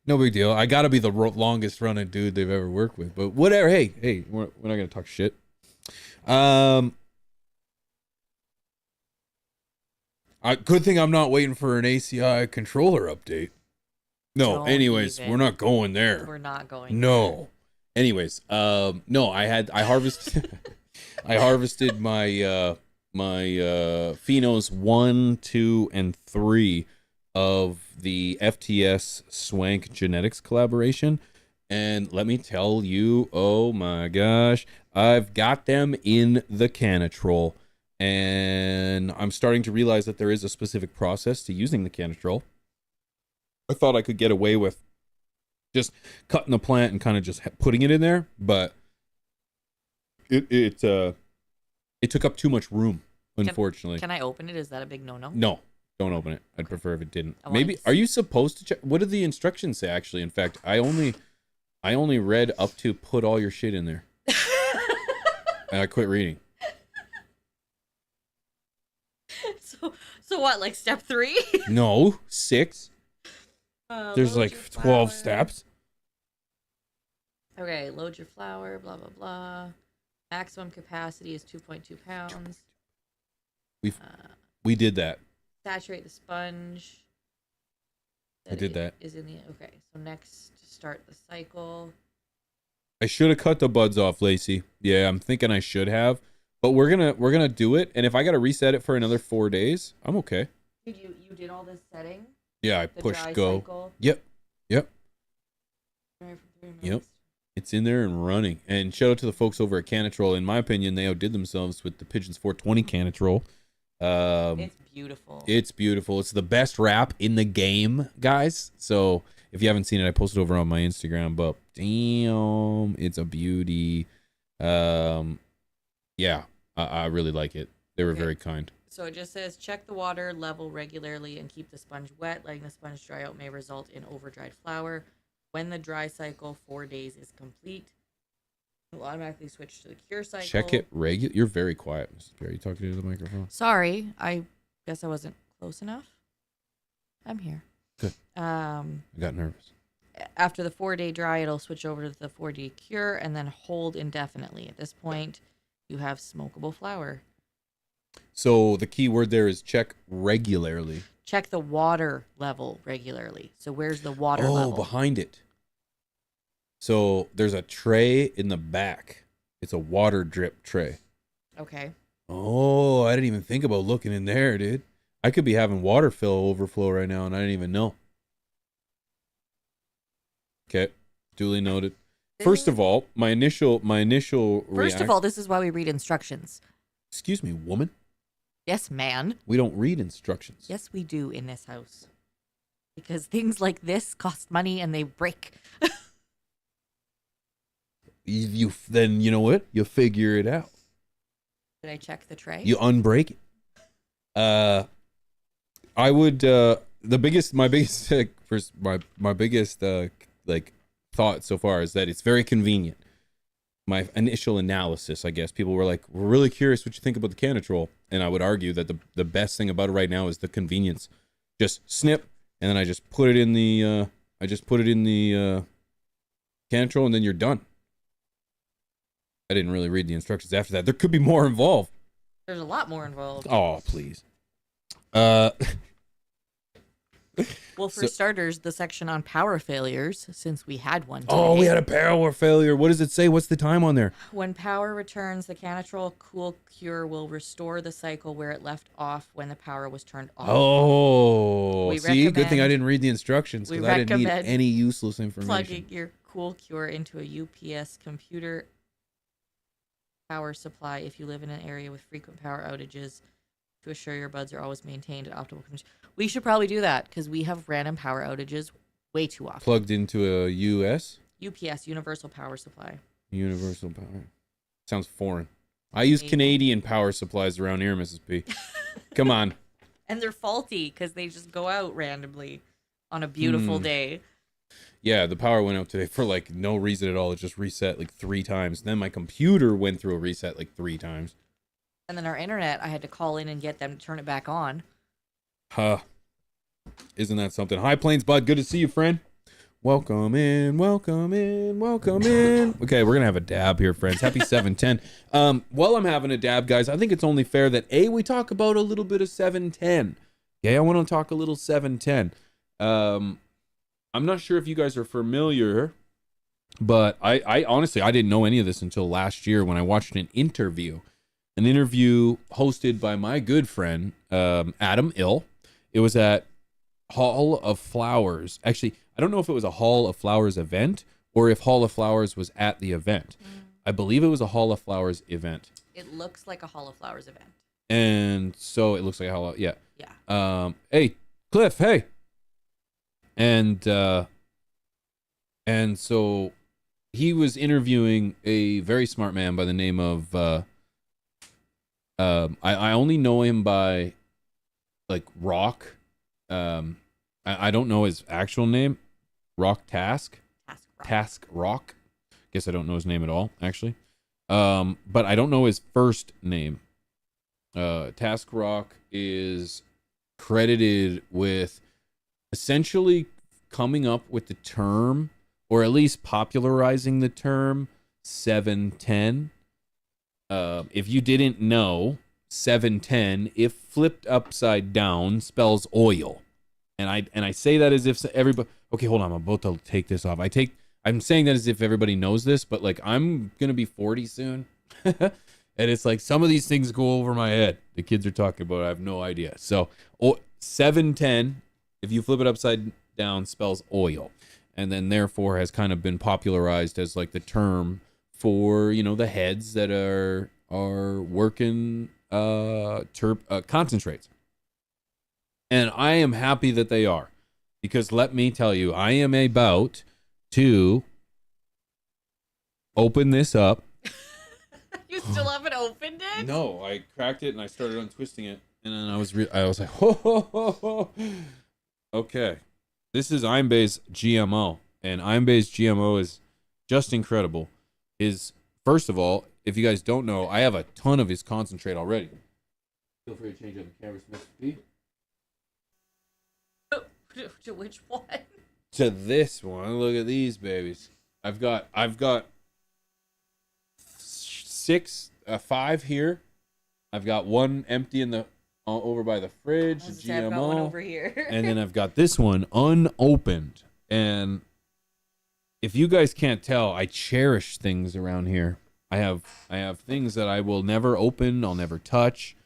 No big deal. I gotta be the longest running dude they've ever worked with. But whatever. Hey, we're not gonna talk shit. Good thing I'm not waiting for an ACI controller update. No, Don't anyways, even. we're not going there. We're not going. No. Anyways, no, I harvested I harvested my my phenos 1, 2, and 3 of the FTS Swank Genetics collaboration. And let me tell you, oh my gosh, I've got them in the Canatrol. And I'm starting to realize that there is a specific process to using the Canatrol. I thought I could get away with just cutting the plant and kind of just putting it in there, but it took up too much room, unfortunately. Can I open it? Is that a big no-no? No, don't open it. I'd prefer if it didn't. I Maybe wanted to are you supposed to check? What did the instructions say? Actually, in fact, I only read up to put all your shit in there, and I quit reading. So what? Like step 3? No, 6. There's Load like your 12 flour. steps. Okay, load your flour, blah, blah, blah. Maximum capacity is 2.2 pounds. We did that. Saturate the sponge. I did that. Is in the okay. So next, start the cycle. I should have cut the buds off, Lacey. Yeah, I'm thinking I should have. But we're gonna do it, and if I gotta reset it for another 4 days, I'm okay. You did all this setting? Yeah, I The pushed dry go. cycle? Yep. Dry for 3 Yep. minutes. It's in there and running. And shout out to the folks over at Canatrol. In my opinion, they outdid themselves with the Pigeons 420 Canatrol. It's beautiful. It's beautiful. It's the best wrap in the game, guys. So if you haven't seen it, I posted over on my Instagram. But damn, it's a beauty. Yeah, I really like it. They were very kind. So it just says check the water level regularly and keep the sponge wet. Letting the sponge dry out may result in over-dried flour. When the dry cycle 4 days is complete, it will automatically switch to the cure cycle. Check it regular. You're very quiet, Mrs. Jerry. Are you talking to the microphone? Sorry, I guess I wasn't close enough. I'm here. Good. I got nervous. After the 4-day dry, it'll switch over to the 4-day cure and then hold indefinitely. At this point, you have smokable flour. So the key word there is check regularly. Check the water level regularly. So where's the water Oh, level? behind it. So there's a tray in the back. It's a water drip tray. Okay. Oh, I didn't even think about looking in there, dude. I could be having water fill overflow right now and I didn't even know. Okay. Duly noted. First of all, my initial First of all, this is why we read instructions. Excuse me, woman. Yes, man. We don't read instructions. Yes, we do in this house. Because things like this cost money and they break. then you know what? You figure it out. Did I check the tray? You unbreak it. I would my biggest like thought so far is that it's very convenient. My initial analysis, I guess, people were like, we're really curious what you think about the Canatrol, and I would argue that the best thing about it right now is the convenience. Just snip, and then I just put it in the Canatrol, and then you're done. I didn't really read the instructions after that. There could be more involved. There's a lot more involved. Oh, please. Well, for starters, the section on power failures, since we had one today. Oh, we had a power failure. What does it say? What's the time on there? When power returns, the Canatrol Cool Cure will restore the cycle where it left off when the power was turned off. Oh, see, good thing I didn't read the instructions because I didn't need recommend any useless information. Plugging your Cool Cure into a UPS computer power supply if you live in an area with frequent power outages to assure your buds are always maintained at optimal condition. We should probably do that because we have random power outages way too often. Plugged into a UPS, Universal Power Supply. Universal Power. Sounds foreign. I use Canadian power supplies around here, Mrs. P. Come on. And they're faulty because they just go out randomly on a beautiful day. Yeah, the power went out today for like no reason at all. It just reset like 3 times. Then my computer went through a reset like 3 times. And then our internet, I had to call in and get them to turn it back on. Huh. Isn't that something? High Plains Bud, good to see you, friend. Welcome in, welcome in, welcome in. Okay, we're going to have a dab here, friends. Happy 710. While I'm having a dab, guys, I think it's only fair that, we talk about a little bit of 710. Yeah, I want to talk a little 710. I'm not sure if you guys are familiar, but I honestly, I didn't know any of this until last year when I watched an interview hosted by my good friend, Adam Ill. It was at Hall of Flowers. Actually, I don't know if it was a Hall of Flowers event or if Hall of Flowers was at the event. I believe it was a Hall of Flowers event. It looks like a Hall of Flowers event. And so it looks like a Hall of, yeah. Yeah. Hey, Cliff, hey. And so he was interviewing a very smart man by the name of, I only know him by like Rock. I don't know his actual name. Rock Task. Task Rock. Guess I don't know his name at all, actually. But I don't know his first name. Task Rock is credited with essentially coming up with the term, or at least popularizing the term 710. If you didn't know, 710, if flipped upside down, spells oil. And I say that as if everybody. Okay, hold on. I'm about to take this off. I'm saying that as if everybody knows this, but like I'm gonna be 40 soon, and it's like some of these things go over my head. The kids are talking about. I have no idea. So 710, if you flip it upside down, spells oil, and then therefore has kind of been popularized as like the term for the heads that are working concentrates. And I am happy that they are, because let me tell you, I am about to open this up. You still haven't opened it? No, I cracked it and I started untwisting it, and then I was like, ho, ho, ho, ho. Okay, this is Imbay's GMO, and Imbay's GMO is just incredible. First of all, if you guys don't know, I have a ton of his concentrate already. Feel free to change up the camera, Mr. P. To which one? To this one. Look at these babies. I've got 5 here. I've got one empty in the over by the fridge, GMO. I've got one over here. And then I've got this one unopened. And if you guys can't tell, I cherish things around here. I have things that I will never open, I'll never touch,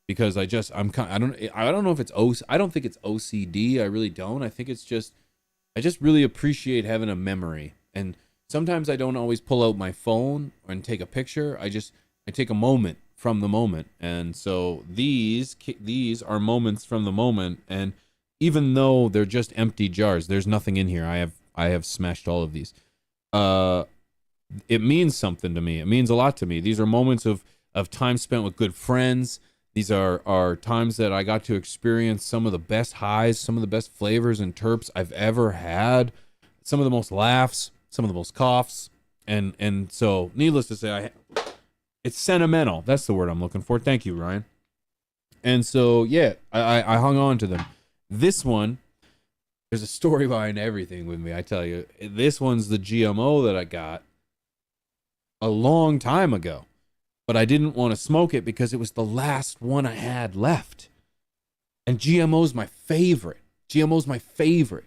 because I don't know if it's I don't think it's OCD. I really don't. I think it's just I just really appreciate having a memory. And sometimes I don't always pull out my phone and take a picture. I take a moment from the moment. And so these are moments from the moment, and even though they're just empty jars, there's nothing in here. I have smashed all of these. it means something to me. It means a lot to me. These are moments of time spent with good friends. These are times that I got to experience some of the best highs, some of the best flavors and terps I've ever had, some of the most laughs, some of the most coughs, and so needless to say, it's sentimental. That's the word I'm looking for. Thank you, Ryan. And so yeah, I hung on to them. This one, there's a story behind everything with me. I tell you, this one's the GMO that I got a long time ago. But I didn't want to smoke it because it was the last one I had left. And GMO's my favorite. GMO's my favorite.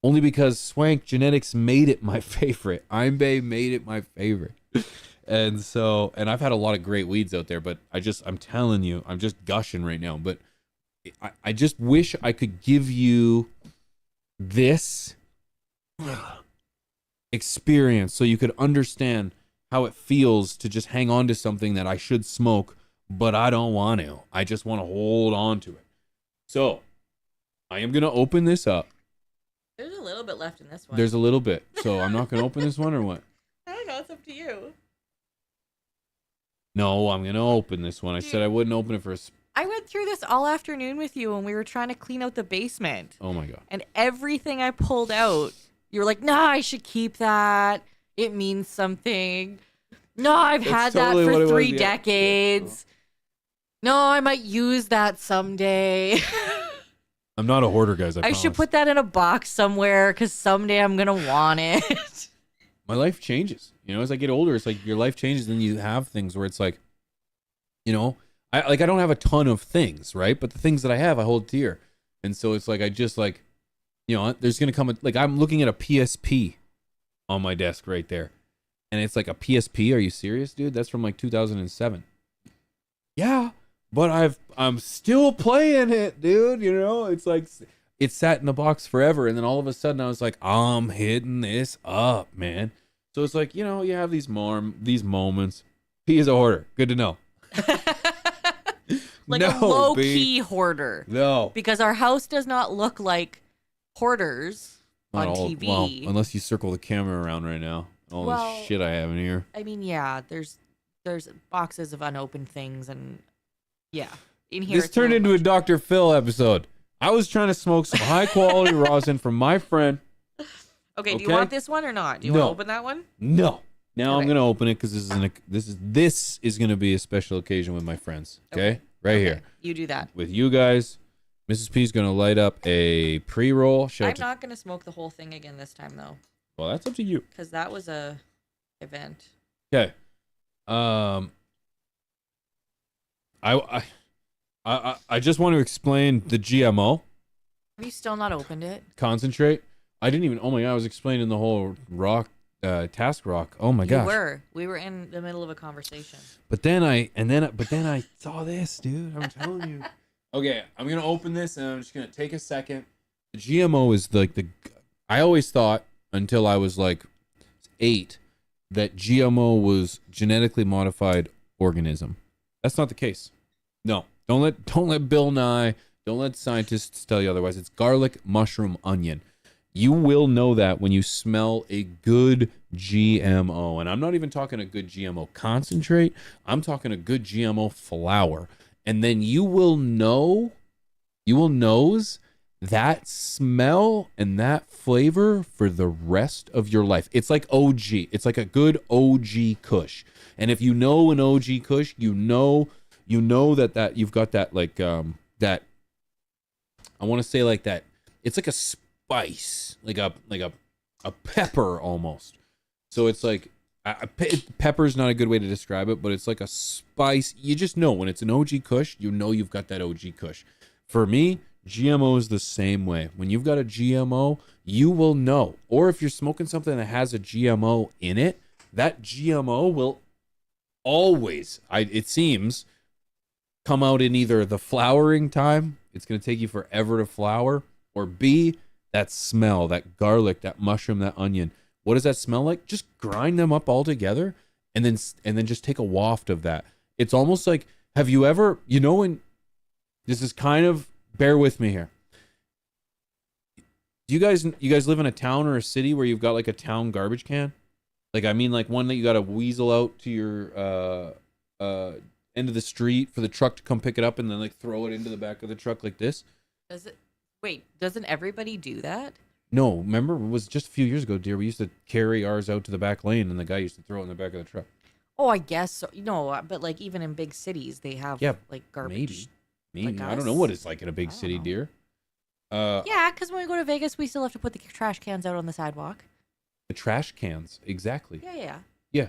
Only because Swank Genetics made it my favorite. Imbe made it my favorite. And so, and I've had a lot of great weeds out there, but I'm telling you, I'm just gushing right now. But I just wish I could give you this experience so you could understand how it feels to just hang on to something that I should smoke, but I don't want to. I just want to hold on to it. So I am going to open this up. There's a little bit left in this one. There's a little bit. So I'm not going to open this one or what? I don't know. It's up to you. No, I'm going to open this one. I said I wouldn't open it for I went through this all afternoon with you when we were trying to clean out the basement. Oh my God. And everything I pulled out, you were like, nah, I should keep that. It means something. No, I've had totally that what for it was, 3 yeah. decades. No, I might use that someday. I'm not a hoarder, guys. I should put that in a box somewhere because someday I'm going to want it. My life changes. You know, as I get older, it's like your life changes and you have things where it's like, you know, I don't have a ton of things, right? But the things that I have, I hold dear. And so it's like, I just like, you know, there's going to come, like I'm looking at a PSP on my desk right there. And it's like a PSP. Are you serious, dude? That's from like 2007. Yeah, but I'm still playing it, dude. You know, it's like it sat in the box forever, and then all of a sudden I was like, I'm hitting this up, man. So it's like, you know, you have these moments. P is a hoarder. Good to know. Like No, a low B. key hoarder. No, Because our house does not look like hoarders not on all. TV. Well, unless you circle the camera around right now. All this shit I have in here. I mean, yeah, there's boxes of unopened things, and yeah, in here. This it's turned little into a Dr. Phil episode. I was trying to smoke some high quality rosin from my friend. Okay, do you want this one or not? Do you No. want to open that one? No. Now I'm Okay. gonna open it because this is gonna be a special occasion with my friends. Okay, right Okay, here you do that. with you guys. Mrs. P is gonna light up a pre-roll. I'm not gonna smoke the whole thing again this time though, Well, that's up to you. because that was a event. Okay. I just want to explain the GMO Have you still not opened it? concentrate. I didn't even. Oh my God! I was explaining the whole task rock. Oh my gosh. We were in the middle of a conversation. But then I saw this, dude. I'm telling you. Okay, I'm gonna open this and I'm just gonna take a second. The GMO is like I always thought until I was like 8 that GMO was genetically modified organism. That's not the case. No, don't let Bill Nye, don't let scientists tell you otherwise. It's garlic, mushroom, onion. You will know that when you smell a good GMO. And I'm not even talking a good GMO concentrate. I'm talking a good GMO flower. And then you will nose that smell and that flavor for the rest of your life. It's like OG. It's like a good OG Kush. And if you know an OG Kush, you know that you've got that like that I want to say like that. It's like a spice, like a pepper almost. So it's like pepper is not a good way to describe it, but it's like a spice. You just know when it's an OG Kush, you know you've got that OG Kush. For me, GMO is the same way. When you've got a GMO, you will know. Or if you're smoking something that has a GMO in it, that GMO will always, it seems, come out in either the flowering time, it's going to take you forever to flower, or B, that smell, that garlic, that mushroom, that onion. What does that smell like? Just grind them up all together and then just take a waft of that. It's almost like, have you ever, when this is kind of, bear with me here. You guys live in a town or a city where you've got like a town garbage can? Like, I mean, like one that you got to weasel out to your end of the street for the truck to come pick it up and then like throw it into the back of the truck like this. Does it? Wait, doesn't everybody do that? No, remember it was just a few years ago, dear. We used to carry ours out to the back lane, and the guy used to throw it in the back of the truck. Oh, I guess so. No, but like even in big cities, they have like garbage. Maybe like I don't us? know what it's like in a big I don't city, know. dear. Yeah, because when we go to Vegas, we still have to put the trash cans out on the sidewalk. The trash cans, exactly. Yeah. Yeah.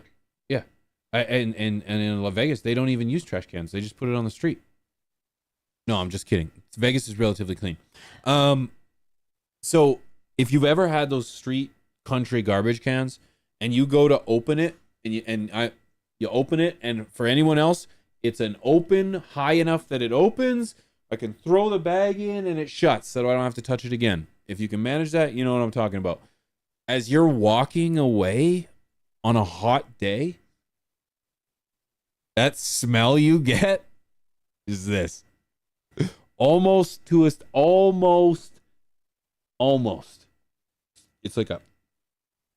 And in Las Vegas, they don't even use trash cans. They just put it on the street. No, I'm just kidding. Vegas is relatively clean. So if you've ever had those street country garbage cans and you go to open it you open it, and for anyone else, it's an open high enough that it opens. I can throw the bag in and it shuts so I don't have to touch it again. If you can manage that, you know what I'm talking about. As you're walking away on a hot day, that smell you get is this. Almost. It's like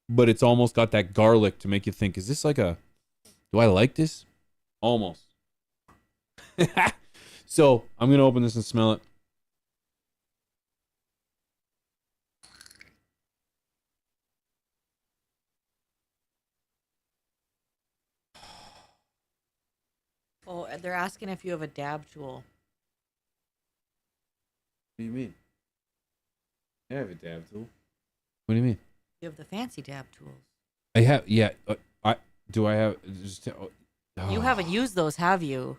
but it's almost got that garlic to make you think, is this like do I like this? Almost. So I'm going to open this and smell it. Oh, they're asking if you have a dab tool. What do you mean? I have a dab tool. What do you mean? You have the fancy dab tools. I have, yeah. I have. Just, You haven't used those, have you?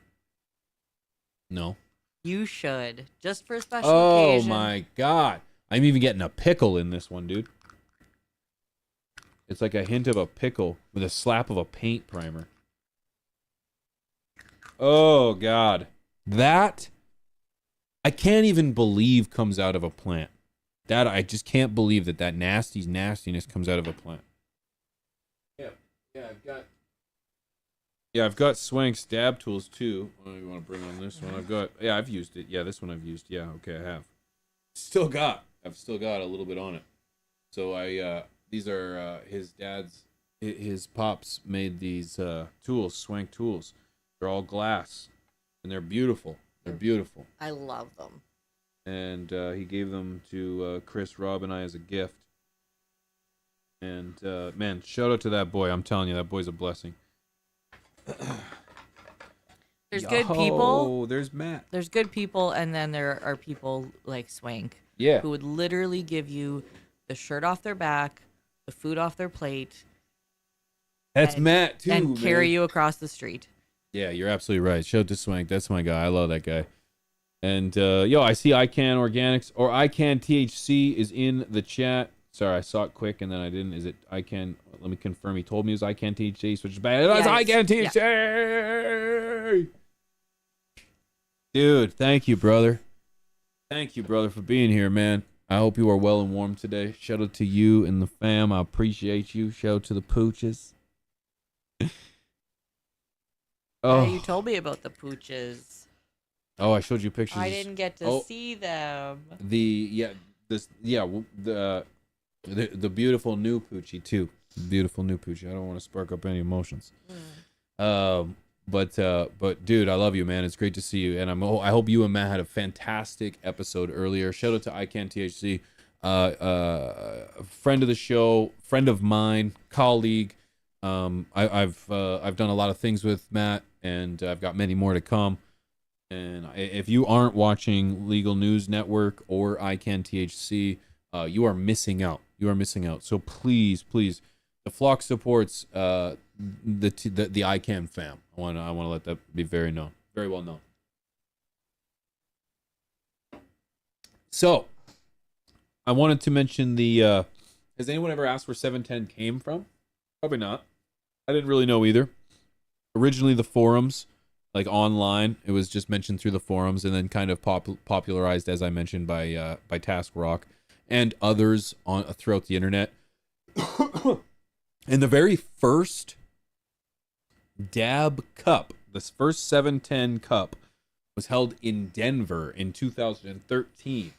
No. You should, just for a special Oh occasion. my god! I'm even getting a pickle in this one, dude. It's like a hint of a pickle with a slap of a paint primer. Oh god, that I can't even believe comes out of a plant. That I just can't believe that nastiness comes out of a plant. I've got Swank's dab tools too. Oh, you want to bring on this one? I've used it. Yeah, this one I've used. Yeah, okay, I have. I've still got a little bit on it. So these are his pops made these tools, Swank tools. They're all glass, and they're beautiful. I love them. And he gave them to Chris, Rob, and I as a gift. And man, shout out to that boy. I'm telling you, that boy's a blessing. There's good people. Oh, there's Matt. There's good people, and then there are people like Swank, Yeah. who would literally give you the shirt off their back, the food off their plate, That's and- Matt too, and carry man. you across the street. Yeah, you're absolutely right. Shout out to Swank. That's my guy. I love that guy. And I see ICANN Organics or ICANN THC is in the chat. Sorry, I saw it quick and then I didn't. Is it ICANN? Let me confirm. He told me it was ICANN THC, which is bad. It's Yeah, ICANN THC. Dude, thank you, brother. Thank you, brother, for being here, man. I hope you are well and warm today. Shout out to you and the fam. I appreciate you. Shout out to the pooches. Yeah, you told me about the pooches. Oh, I showed you pictures. I didn't get to see them. The beautiful new Poochie too. Beautiful new Poochie. I don't want to spark up any emotions. But dude, I love you, man. It's great to see you, and I hope you and Matt had a fantastic episode earlier. Shout out to ICANN THC, friend of the show, friend of mine, colleague. I've done a lot of things with Matt, and I've got many more to come. And if you aren't watching Legal News Network or ICANN THC, you are missing out. You are missing out. So please, the flock supports the ICANN fam. I want to let that be very well known. So I wanted to mention the. Has anyone ever asked where 710 came from? Probably not. I didn't really know either. Originally, the forums. Like online, it was just mentioned through the forums, and then kind of popularized, as I mentioned, by Task Rock and others throughout the internet. And the very first Dab Cup, this first 710 Cup, was held in Denver in 2013.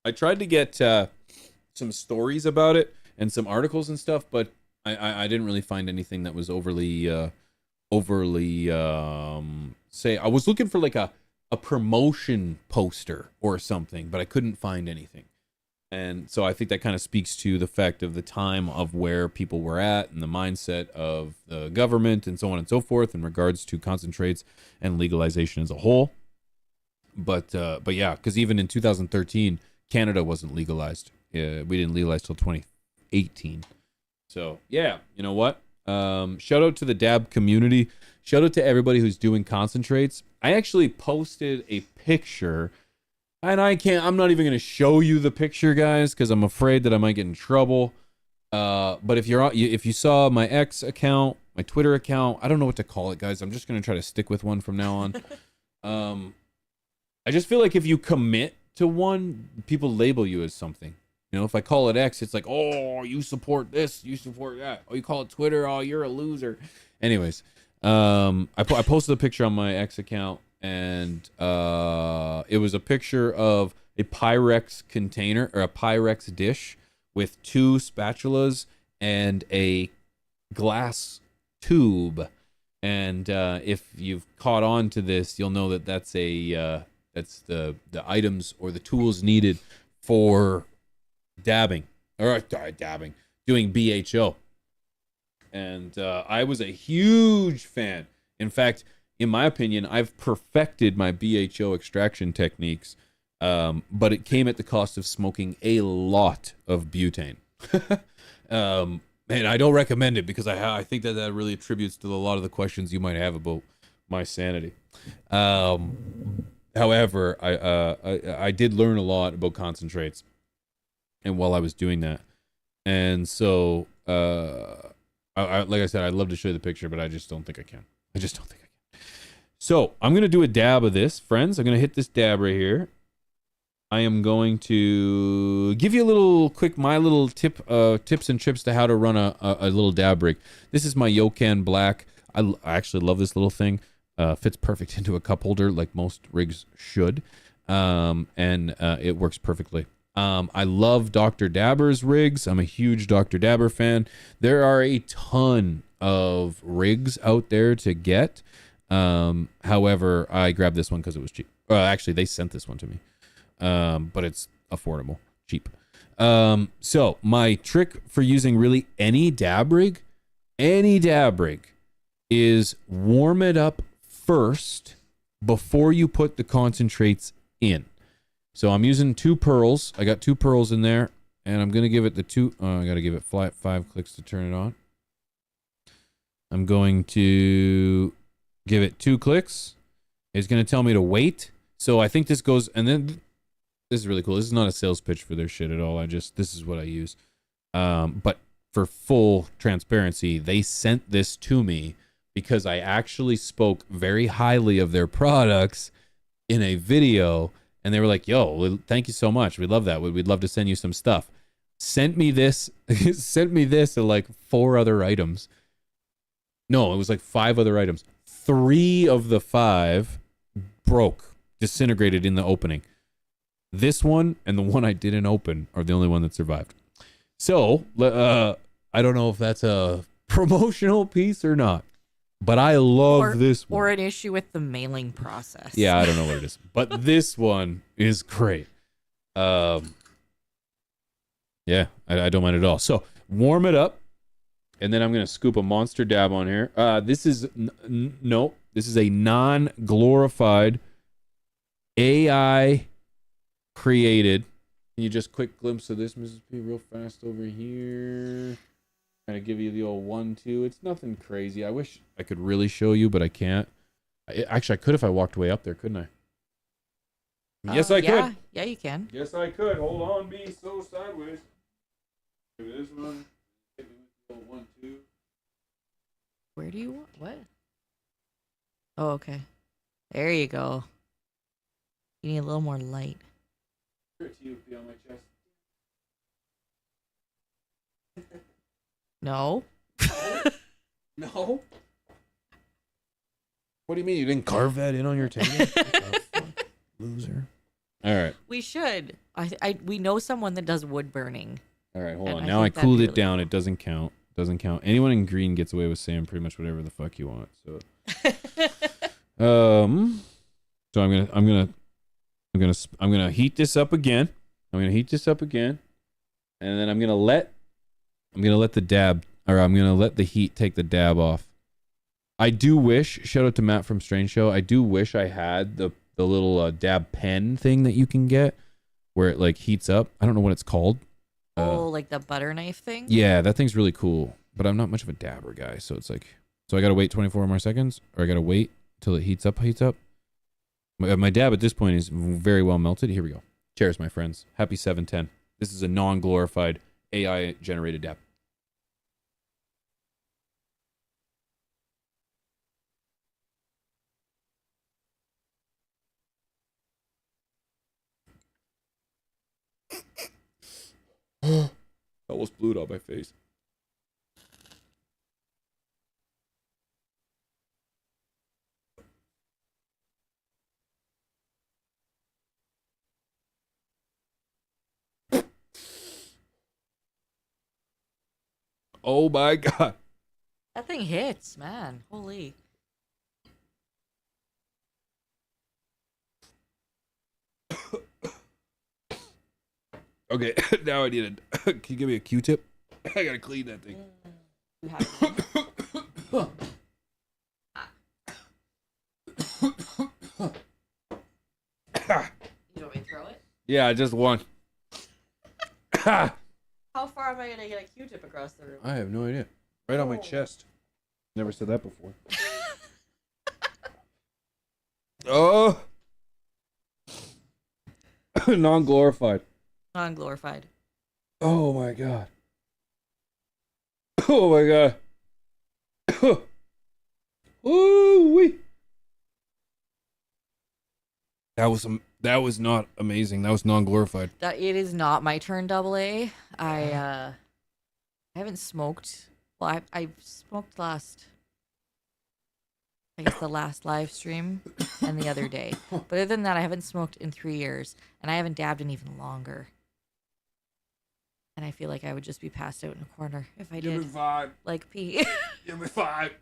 I tried to get some stories about it and some articles and stuff, but I didn't really find anything that was overly say. I was looking for like a promotion poster or something, but I couldn't find anything. And so I think that kind of speaks to the fact of the time of where people were at and the mindset of the government and so on and so forth in regards to concentrates and legalization as a whole. But yeah, because even in 2013, Canada wasn't legalized. We didn't legalize till 2018. So yeah, you know what? Shout out to the dab community. Shout out to everybody who's doing concentrates. I actually posted a picture, and I'm not even going to show you the picture, guys, because I'm afraid that I might get in trouble. But if you saw my X account, my Twitter account, I don't know what to call it, guys. I'm just going to try to stick with one from now on. I just feel like if you commit to one, people label you as something. You know, if I call it X, it's like, oh, you support this, you support that. Oh, you call it Twitter, oh, you're a loser. Anyways, I posted a picture on my X account, and it was a picture of a Pyrex container or a Pyrex dish with 2 spatulas and a glass tube. And if you've caught on to this, you'll know that that's the items or the tools needed for doing BHO. And I was a huge fan. In fact, in my opinion, I've perfected my BHO extraction techniques, but it came at the cost of smoking a lot of butane. And I don't recommend it because I think that really attributes to a lot of the questions you might have about my sanity. However, I did learn a lot about concentrates, and while I was doing that, and so like I said, I'd love to show you the picture, but I just don't think I can. So I'm gonna do a dab of this, friends. I'm gonna hit this dab right here. I am going to give you a little quick, my little tips and trips to how to run a little dab rig. This is my Yokan Black. I actually love this little thing. Fits perfect into a cup holder like most rigs should. And it works perfectly. I love Dr. Dabber's rigs. I'm a huge Dr. Dabber fan. There are a ton of rigs out there to get. However, I grabbed this one because it was cheap. Actually, they sent this one to me. But it's affordable, cheap. So my trick for using really any dab rig is warm it up first before you put the concentrates in. So I'm using 2 pearls. I got 2 pearls in there, and I'm going to give it I got to give it 5 clicks to turn it on. I'm going to give it 2 clicks. It's going to tell me to wait. So I think this goes, and then this is really cool. This is not a sales pitch for their shit at all. This is what I use. But for full transparency, they sent this to me because I actually spoke very highly of their products in a video, and they were like, yo, thank you so much. We love that. We'd love to send you some stuff. Sent me this and like 4 other items. No, it was like 5 other items. 3 of the 5 disintegrated in the opening. This one and the one I didn't open are the only one that survived. So, I don't know if that's a promotional piece or not, but I love this one. Or an issue with the mailing process. Yeah, I don't know what it is, but this one is great. Yeah, I don't mind at all. So, warm it up, and then I'm going to scoop a monster dab on here. This is this is a non-glorified AI created. Can you just quick glimpse of this, Mrs. P, real fast over here? Kind of give you the old 1-2. It's nothing crazy. I wish I could really show you, but I can't. Actually, I could if I walked way up there, couldn't I? Yes, I could. Yeah, you can. Yes, I could. Hold on, be so sideways. Maybe this one. Hit me with the old 1-2. Where do you want? What? Oh, okay. There you go. You need a little more light. Be on my chest. No. No? What do you mean? You didn't carve that in on your table? Oh, loser. All right. We should. We know someone that does wood burning. All right, hold on. Now I cooled it down. It doesn't count. Doesn't count. Anyone in green gets away with saying pretty much whatever the fuck you want. So, so I'm gonna heat this up again. And then I'm gonna let the heat take the dab off. I do wish, shout out to Matt from Strange Show, I do wish I had the little dab pen thing that you can get where it like heats up. I don't know what it's called. Like the butter knife thing? Yeah, that thing's really cool. But I'm not much of a dabber guy, so it's like, so I gotta wait 24 more seconds, or I gotta wait till it heats up. My dab at this point is very well melted. Here we go. Cheers, my friends. Happy 710. This is a non-glorified AI generated dab. Almost blew it on my face. Oh my god. That thing hits, man. Holy. Okay, now I need a. Can you give me a Q-tip? I gotta clean that thing. You have You want me to throw it? Yeah, just one. How far am I gonna get a Q-tip across the room? I have no idea. Right on my chest. Never said that before. Oh. Non-glorified. Non-glorified. Oh my god. Oh my god. Ooh-wee. That was not amazing. That was non-glorified. That it is not my turn, double A. I haven't smoked. Well, I smoked I guess the last live stream and the other day. But other than that, I haven't smoked in 3 years, and I haven't dabbed in even longer. And I feel like I would just be passed out in a corner if I Give me did. 5. Like pee. Give me 5.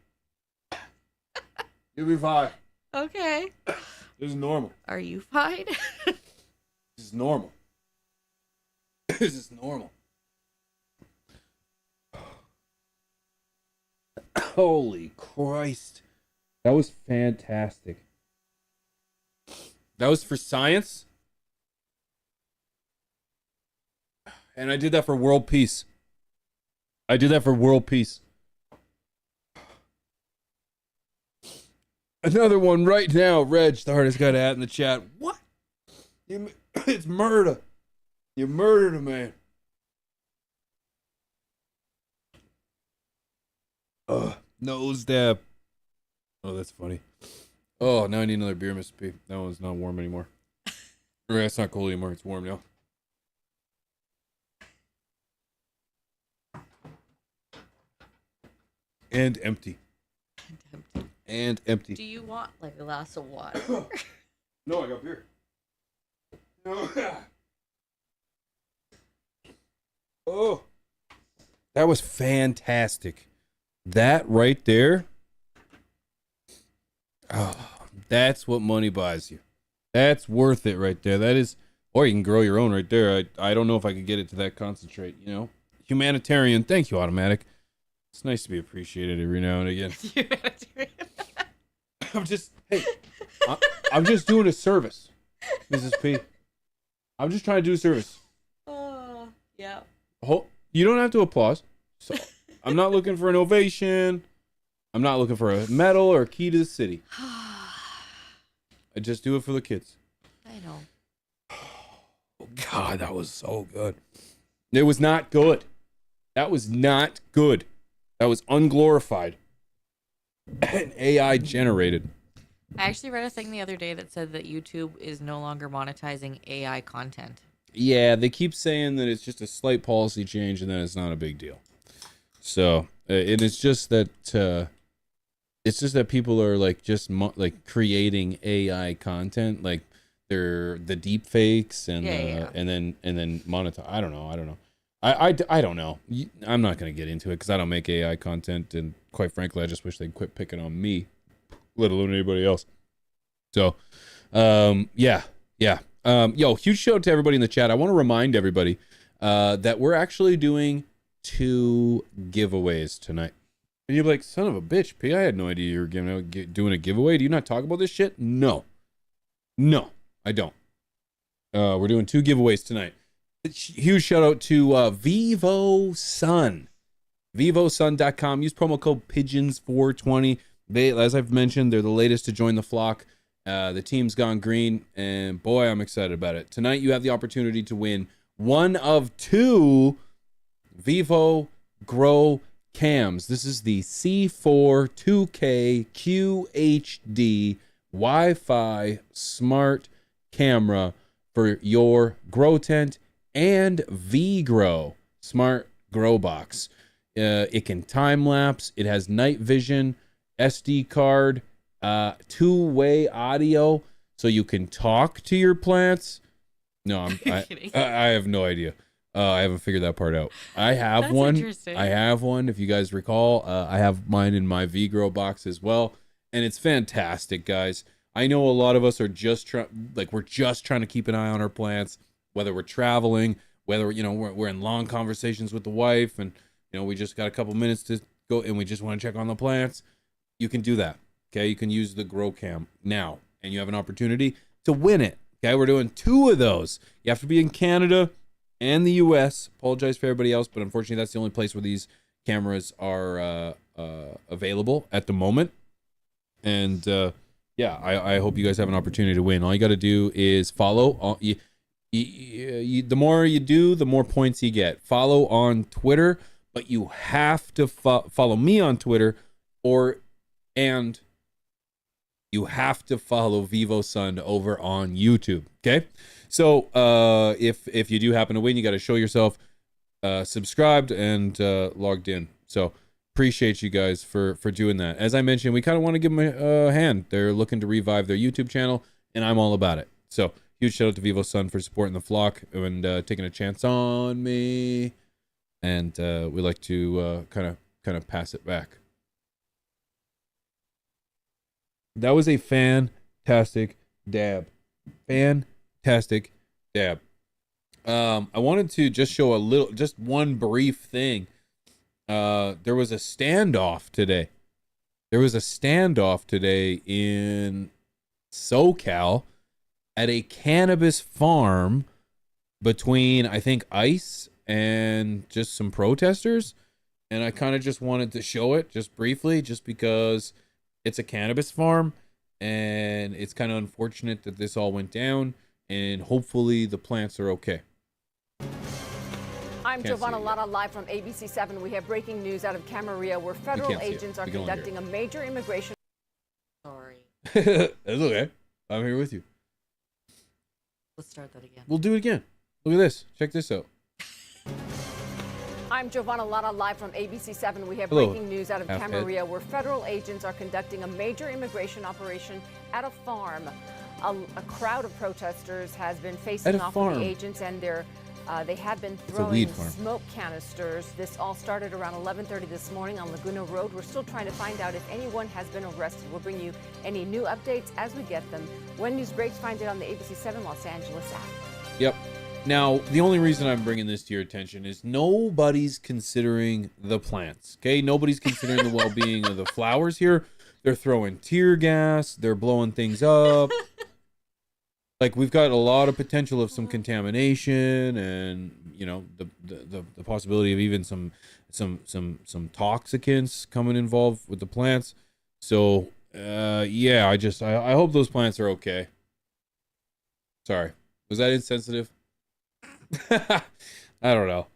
Give me 5. Okay. This is normal. Are you fine? This is normal. This is normal. Holy Christ. That was fantastic. That was for science. And I did that for world peace. Another one right now. Reg, the hardest guy to add in the chat. What? It's murder. You murdered a man. Nose dab. Oh, that's funny. Oh, now I need another beer, Mr. P. That one's not warm anymore. Or it's not cold anymore. It's warm now. And empty. And empty. Do you want like a glass of water? No, I got beer. No. Oh. That was fantastic. That right there. Oh, that's what money buys you. That's worth it right there. That is, or you can grow your own right there. I don't know if I could get it to that concentrate, you know. Humanitarian. Thank you, Automatic. It's nice to be appreciated every now and again. I'm just doing a service, Mrs. P. I'm just trying to do a service. Oh, yeah. You don't have to applause. So I'm not looking for an ovation. I'm not looking for a medal or a key to the city. I just do it for the kids. I know. Oh, God, that was so good. It was not good. That was not good. That was unglorified. And AI generated. I actually read a thing the other day that said that YouTube is no longer monetizing AI content. Yeah, they keep saying that it's just a slight policy change and then it's not a big deal. So, it's just that people are like just like creating AI content, like they're the deep fakes and and then monetize. I don't know. I don't know. I'm not going to get into it because I don't make AI content. And quite frankly, I just wish they'd quit picking on me, let alone anybody else. So, yeah. Yo, huge shout out to everybody in the chat. I want to remind everybody that we're actually doing 2 giveaways tonight. And you're like, son of a bitch, P, I had no idea you were doing a giveaway. Do you not talk about this shit? No, I don't. We're doing 2 giveaways tonight. Huge shout out to Vivo Sun. VivoSun.com. Use promo code Pigeons420. They, as I've mentioned, they're the latest to join the flock. The team's gone green, and boy, I'm excited about it. Tonight, you have the opportunity to win one of 2 Vivo Grow cams. This is the C4 2K QHD Wi-Fi smart camera for your grow tent and V-Grow smart grow box. It can time lapse. It has night vision, SD card, 2-way audio, so you can talk to your plants. No, I have no idea. I haven't figured that part out. I have That's one. interesting. I have one. If you guys recall, I have mine in my V-Grow box as well, and it's fantastic, guys. I know a lot of us are just we're just trying to keep an eye on our plants, whether we're traveling, whether we're in long conversations with the wife, and we just got a couple minutes to go, and we just want to check on the plants. You can do that. Okay, you can use the Grow Cam now, and you have an opportunity to win it. Okay, we're doing 2 of those. You have to be in Canada and the U.S. Apologize for everybody else, but unfortunately, that's the only place where these cameras are available at the moment. And I hope you guys have an opportunity to win. All you got to do is follow. The more you do, the more points you get. Follow on Twitter, but you have to follow me on Twitter, and you have to follow Vivo Sun over on YouTube. Okay, so if you do happen to win, you got to show yourself subscribed and logged in. So appreciate you guys for doing that. As I mentioned, we kind of want to give them a hand. They're looking to revive their YouTube channel, and I'm all about it. So huge shout out to Vivo Sun for supporting the flock and taking a chance on me. And we like to kind of pass it back. That was a fantastic dab. Fantastic dab. I wanted to just show just one brief thing. There was a standoff today. In SoCal at a cannabis farm between, I think, ICE and just some protesters. And I kind of just wanted to show it just briefly, just because it's a cannabis farm, and it's kind of unfortunate that this all went down, and hopefully the plants are okay. I'm Giovanna Lana, live from ABC7. We have breaking news out of Camarillo, where federal agents are conducting a major immigration. Sorry. That's okay. I'm here with you. Let's start that again. We'll do it again. Look at this. Check this out. I'm Giovanna Lana, live from ABC7. We have Hello, breaking news out of Camarillo, where federal agents are conducting a major immigration operation at a farm. A crowd of protesters has been facing off with the agents, and they have been throwing smoke canisters. This all started around 11:30 this morning on Laguna Road. We're still trying to find out if anyone has been arrested. We'll bring you any new updates as we get them. When news breaks, find it on the ABC7 Los Angeles app. Yep. Now, the only reason I'm bringing this to your attention is nobody's considering the plants, okay? Nobody's considering the well-being of the flowers here. They're throwing tear gas. They're blowing things up. Like, we've got a lot of potential of some contamination, and the possibility of even some toxicants coming involved with the plants. So I hope those plants are okay. Sorry, was that insensitive? I don't know.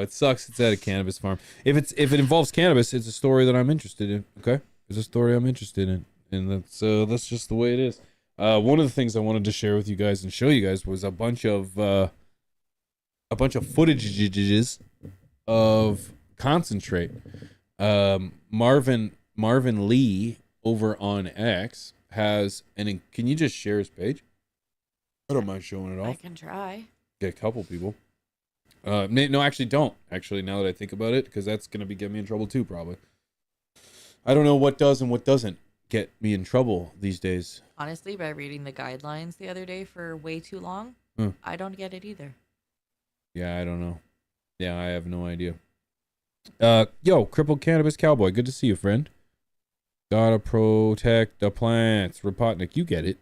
It sucks. It's at a cannabis farm. If it involves cannabis, it's a story that I'm interested in. Okay, it's a story I'm interested in, and that's just the way it is. One of the things I wanted to share with you guys and show you guys was a bunch of footages of concentrate. Marvin Lee over on X has can you just share his page? I don't mind showing it off. I can try. Get a couple people. No, actually don't. Actually, now that I think about it, because that's going to get me in trouble too, probably. I don't know what does and what doesn't get me in trouble these days. Honestly, by reading the guidelines the other day for way too long, I don't get it either. Yeah, I don't know. Yeah, I have no idea. Yo, Crippled Cannabis Cowboy, good to see you, friend. Gotta protect the plants. Rapotnik, you get it.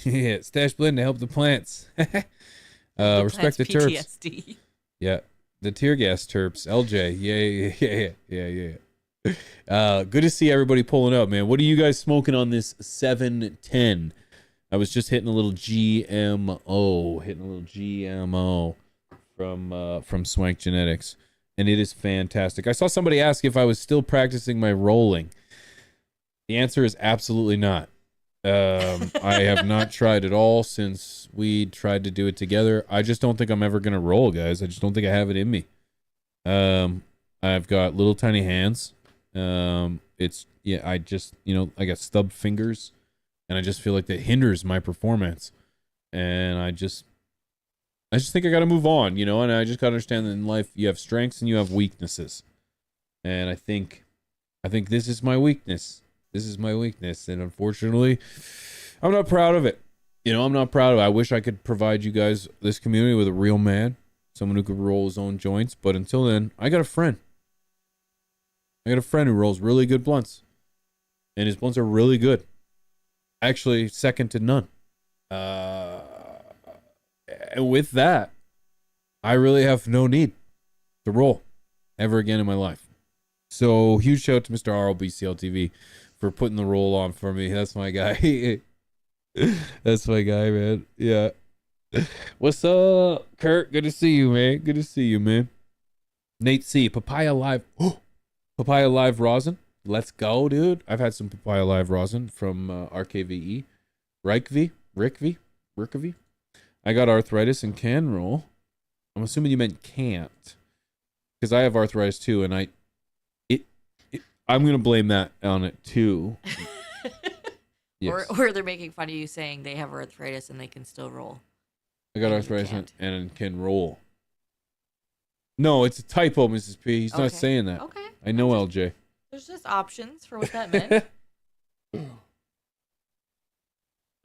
Yeah, stash blend to help the plants. Respect the terps. PTSD. Yeah, the tear gas terps. LJ, yeah. Good to see everybody pulling up, man. What are you guys smoking on this 710? I was just hitting a little GMO, from Swank Genetics, and it is fantastic. I saw somebody ask if I was still practicing my rolling. The answer is absolutely not. I have not tried at all since we tried to do it together. I just don't think I'm ever gonna roll, guys. I just don't think I have it in me. I've got little tiny hands. I got stub fingers, and I just feel like that hinders my performance. And I just think I gotta move on, and I just gotta understand that in life you have strengths and you have weaknesses. And I think this is my weakness. This is my weakness, and unfortunately, I'm not proud of it. I'm not proud of it. I wish I could provide you guys, this community, with a real man, someone who could roll his own joints. But until then, I got a friend. I got a friend who rolls really good blunts, and his blunts are really good. Actually, second to none. And with that, I really have no need to roll ever again in my life. So huge shout out to Mr. RLBCLTV for putting the roll on for me. That's my guy. That's my guy, man. Yeah. What's up, Kurt? Good to see you, man. Good to see you, man. Nate C. Papaya Live. Papaya Live rosin. Let's go, dude. I've had some Papaya Live rosin from RKVE. Rickvy. I got arthritis and can roll. I'm assuming you meant can't, because I have arthritis too, and I'm gonna blame that on it too. Yes. Or they're making fun of you saying they have arthritis and they can still roll. I got arthritis and can roll. No, it's a typo, Mrs. P. He's not saying that. Okay. I know, LJ. There's just options for what that meant.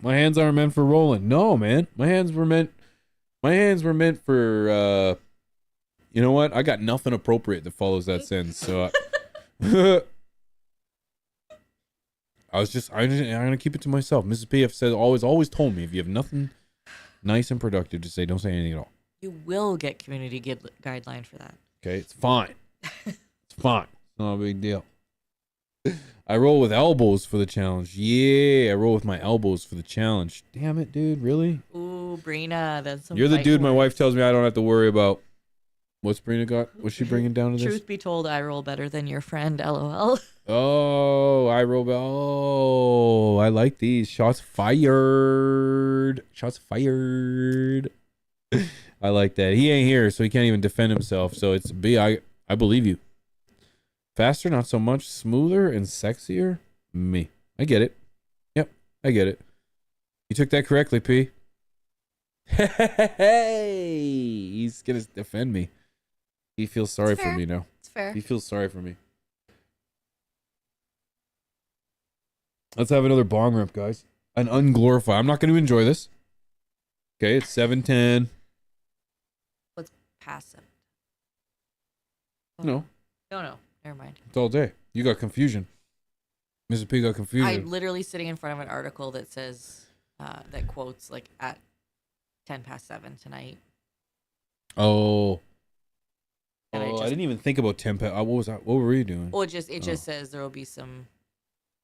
My hands aren't meant for rolling. No, man. My hands were meant for you know what? I got nothing appropriate that follows that sentence. So I'm gonna keep it to myself. Mrs. P have said always told me, if you have nothing nice and productive to say, don't say anything at all. You will get community guideline for that. Okay, it's fine. It's fine. It's not a big deal. I roll with elbows for the challenge. Yeah, I roll with my elbows for the challenge. Damn it, dude. Really? Ooh, Brina, that's some. You're the dude words. my wife tells me I don't have to worry about. What's Brina got? What's she bringing down to this? Truth be told, I roll better than your friend, LOL. Oh, I roll. Oh, I like these. Shots fired. Shots fired. I like that. He ain't here, so he can't even defend himself. So it's B. I believe you. Faster, not so much. Smoother and sexier. Me. I get it. Yep, I get it. You took that correctly, P. Hey, he's gonna defend me. He feels sorry for me now. It's fair. He feels sorry for me. Let's have another bong rip, guys. An unglorified. I'm not going to enjoy this. Okay, it's 7:10. What's past 7? No. No. Never mind. It's all day. You got confusion. Mrs. P got confusion. I'm literally sitting in front of an article that says, that quotes like at 7:10 tonight. Oh. And I didn't even think about 10 past. What was that? What were you doing? Well, it just says there will be some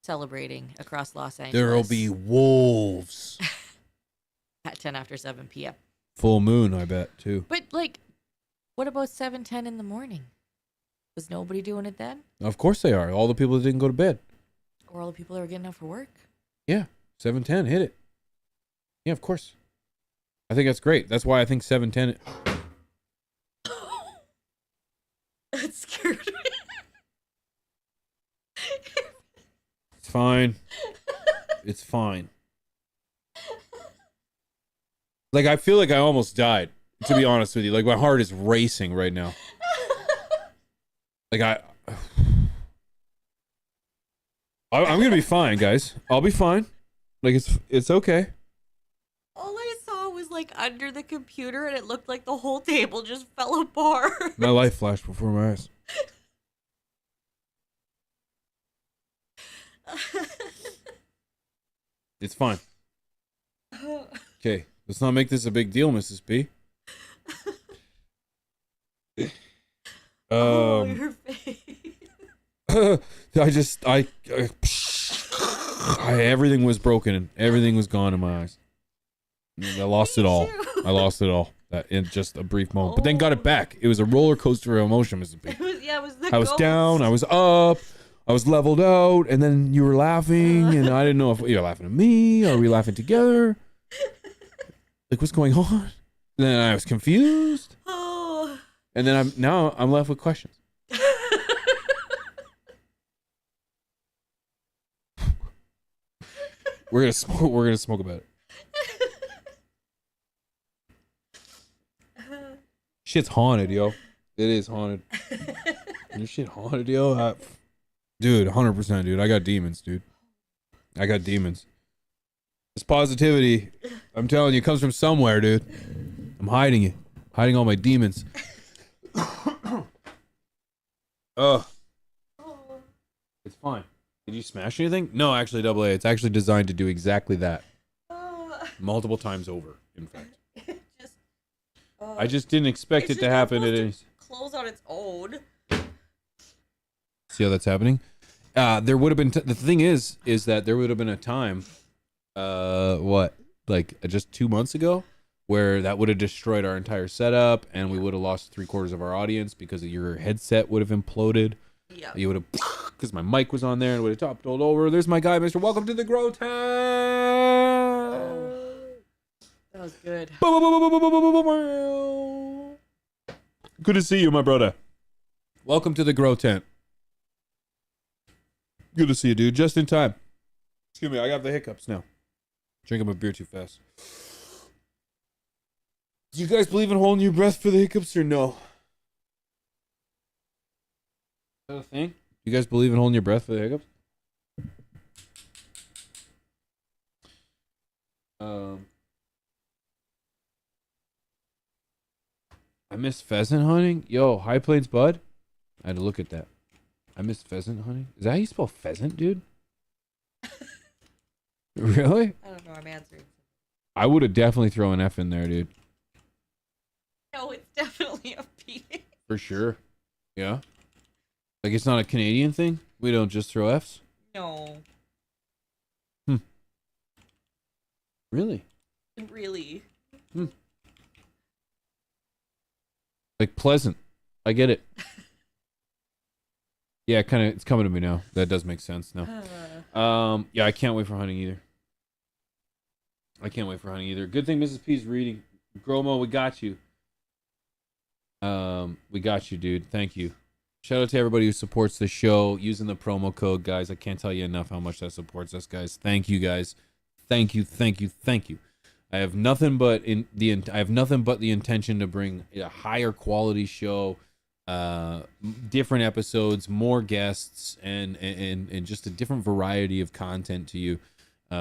celebrating across Los Angeles. There will be wolves. At 7 p.m. Full moon, I bet, too. But, like, what about 7:10 in the morning? Was nobody doing it then? Of course they are. All the people that didn't go to bed. Or all the people that were getting up for work? Yeah. 7:10, hit it. Yeah, of course. I think that's great. That's why I think 7:10. That scared me. It's fine. It's fine. Like, I feel like I almost died. To be honest with you, like my heart is racing right now. Like I'm gonna be fine, guys. I'll be fine. Like it's okay. All I saw was like under the computer, and it looked like the whole table just fell apart. My life flashed before my eyes. It's fine. Okay, let's not make this a big deal, Mrs. P. Your face. Everything was broken. Everything was gone in my eyes. I lost it all. I lost it all in just a brief moment, but then got it back. It was a roller coaster of emotion, Mrs. P. It was the I was down. I was up. I was leveled out, and then you were laughing, and I didn't know if you were laughing at me or we laughing together. Like, what's going on? And then I was confused. Oh. And then I'm left with questions. We're gonna smoke about it. Shit's haunted, yo. It is haunted. Your shit haunted, yo. Dude, 100%, dude. I got demons, dude. I got demons. This positivity, I'm telling you, comes from somewhere, dude. I'm hiding it. Hiding all my demons. Ugh. It's fine. Did you smash anything? No, actually, AA. It's actually designed to do exactly that. Multiple times over, in fact. I just didn't expect it to happen at any... Close on its own. See how that's happening? There would have been... the thing is that there would have been a time, just 2 months ago, where that would have destroyed our entire setup, and we would have lost 3/4 of our audience because your headset would have imploded. Yeah. You would have... Because my mic was on there and would have topped all over. There's my guy, Mr. Welcome to the Grow Town! That was good. Good to see you, my brother. Welcome to the Grow Tent. Good to see you, dude. Just in time. Excuse me, I got the hiccups now. Drinking my beer too fast. Do you guys believe in holding your breath for the hiccups or no? Is that a thing? You guys believe in holding your breath for the hiccups? I miss pheasant hunting. Yo, High Plains Bud. I had to look at that. I miss pheasant hunting. Is that how you spell pheasant, dude? Really? I don't know. I'm answering. I would have definitely thrown an F in there, dude. No, it's definitely a P. For sure. Yeah. Like, it's not a Canadian thing? We don't just throw Fs? No. Really? Really? Like pleasant. I get it. Yeah, it's coming to me now. That does make sense now. Yeah, I can't wait for hunting either. Good thing Mrs. P's reading. Gromo, we got you. We got you, dude. Thank you. Shout out to everybody who supports the show using the promo code, guys. I can't tell you enough how much that supports us, guys. Thank you, guys. Thank you. I have nothing but the intention to bring a higher quality show, different episodes, more guests, and just a different variety of content to you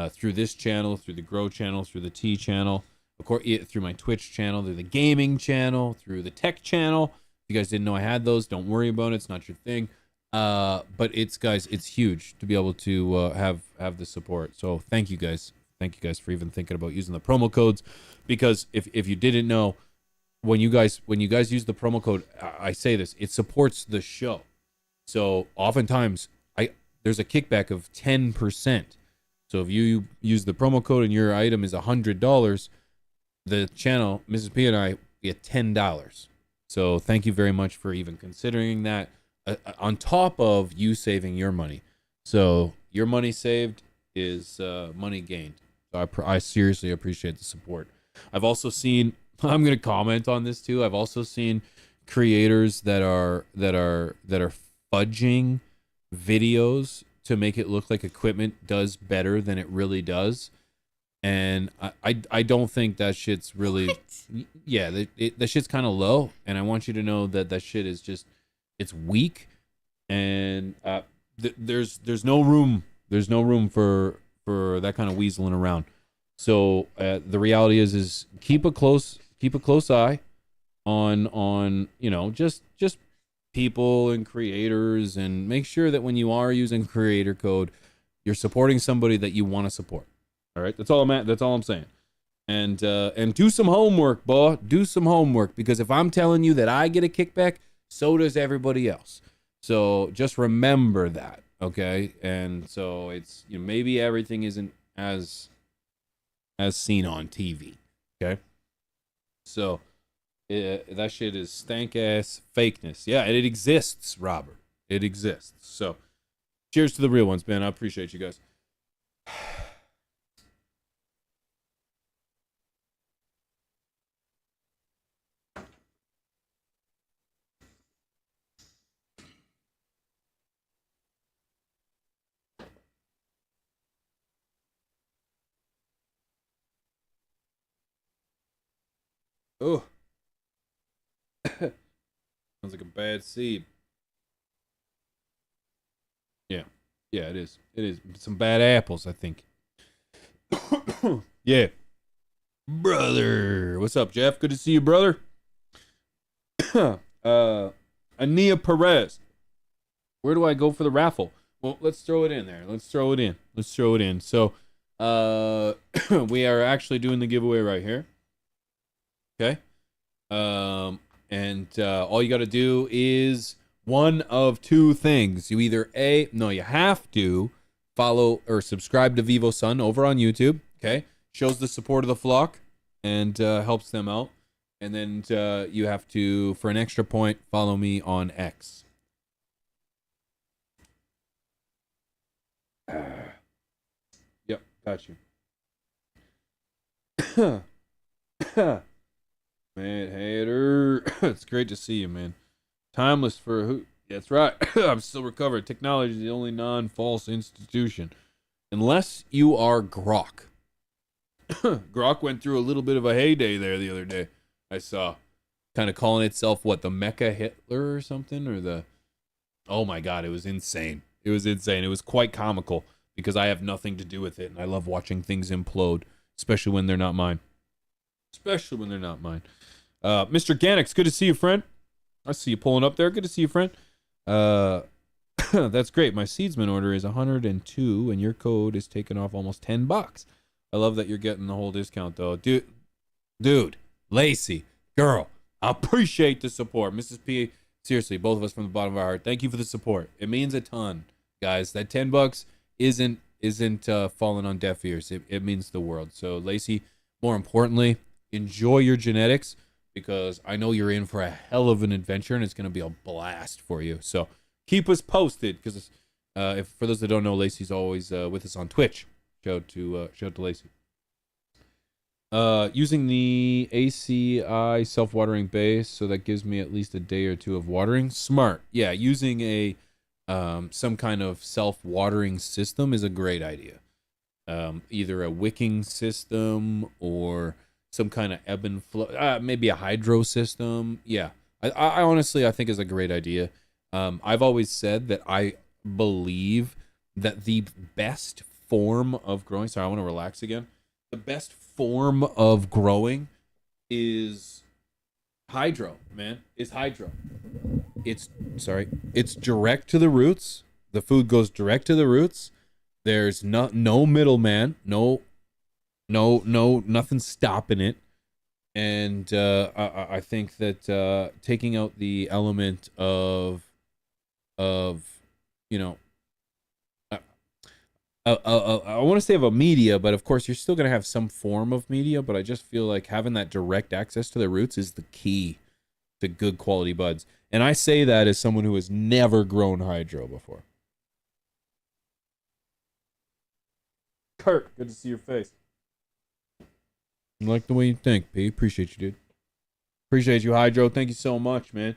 through this channel, through the Grow channel, through the T channel, of course, through my Twitch channel, through the gaming channel, through the tech channel. If you guys didn't know I had those, don't worry about it. It's not your thing. But it's huge to be able to have the support. So thank you guys. Thank you guys for even thinking about using the promo codes, because if you didn't know, when you guys use the promo code, I say this, it supports the show. So oftentimes there's a kickback of 10%. So if you use the promo code and your item is $100, the channel, Mrs. P and I, get $10. So thank you very much for even considering that, on top of you saving your money. So your money saved is money gained. So I seriously appreciate the support. I've also seen, I'm going to comment on this too. I've also seen creators that are fudging videos to make it look like equipment does better than it really does. And I don't think that shit's really, yeah, that shit's kind of low. And I want you to know that shit is just, it's weak. And there's no room for that kind of weaseling around. So the reality is keep a close eye on just people and creators, and make sure that when you are using creator code, you're supporting somebody that you want to support. All right, that's all I'm saying. And do some homework, boy. Do some homework, because if I'm telling you that I get a kickback, so does everybody else. So just remember that, okay? And so it's, maybe everything isn't as seen on TV, okay? So that shit is stank ass fakeness. Yeah, and it exists, Robert. It exists. So cheers to the real ones, man. I appreciate you guys. Oh, sounds like a bad seed. Yeah, it is. It is some bad apples, I think. Yeah, brother. What's up, Jeff? Good to see you, brother. Ania Perez. Where do I go for the raffle? Well, let's throw it in there. Let's throw it in. So, we are actually doing the giveaway right here. Okay. And all you got to do is one of two things. You you have to follow or subscribe to Vivo Sun over on YouTube. Okay. Shows the support of the flock and helps them out. And then you have to, for an extra point, follow me on X. Yep, got you. Man, hater. It's great to see you, man. Timeless for who? That's right. I'm still recovered. Technology is the only non-false institution. Unless you are Grok. Grok went through a little bit of a heyday there the other day. I saw. Kind of calling itself, what, the Mecha Hitler or something? Or the... Oh my God, it was insane. It was insane. It was quite comical because I have nothing to do with it. And I love watching things implode, especially when they're not mine. Mr. Ganix, good to see you, friend. I see you pulling up there. Good to see you, friend. That's great. My Seedsman order is 102, and your code is taken off almost $10. I love that you're getting the whole discount, though. Dude, Lacey, girl, I appreciate the support. Mrs. P, seriously, both of us from the bottom of our heart, thank you for the support. It means a ton, guys. That $10 isn't falling on deaf ears. It means the world. So, Lacey, more importantly, enjoy your genetics, because I know you're in for a hell of an adventure, and it's going to be a blast for you. So keep us posted, because if for those that don't know, Lacey's always with us on Twitch. Shout out to Lacey. Using the ACI self-watering base, so that gives me at least a day or two of watering. Smart. Yeah, using a some kind of self-watering system is a great idea. Either a wicking system or some kind of ebb and flow, maybe a hydro system. Yeah, I honestly, I think is a great idea. I've always said that I believe that the best form of growing, sorry, I want to relax again. The best form of growing is hydro, man. Is hydro. It's direct to the roots. The food goes direct to the roots. There's no middleman, nothing stopping it. And I think that taking out the element of I want to say of a media, but of course you're still going to have some form of media, but I just feel like having that direct access to the roots is the key to good quality buds. And I say that as someone who has never grown hydro before. Kurt, good to see your face. I like the way you think, P. Appreciate you, dude. Appreciate you, Hydro. Thank you so much, man.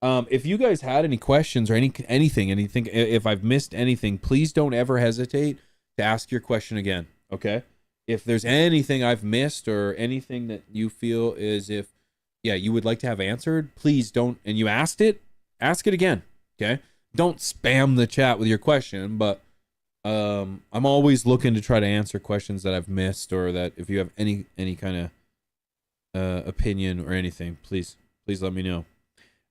If you guys had any questions or anything, if I've missed anything, please don't ever hesitate to ask your question again, okay? if there's anything I've missed or anything that you feel is if, yeah, you would like to have answered, please don't. And you asked it, ask it again. Okay. Don't spam the chat with your question, but I'm always looking to try to answer questions that I've missed, or that if you have any kind of opinion or anything, please let me know.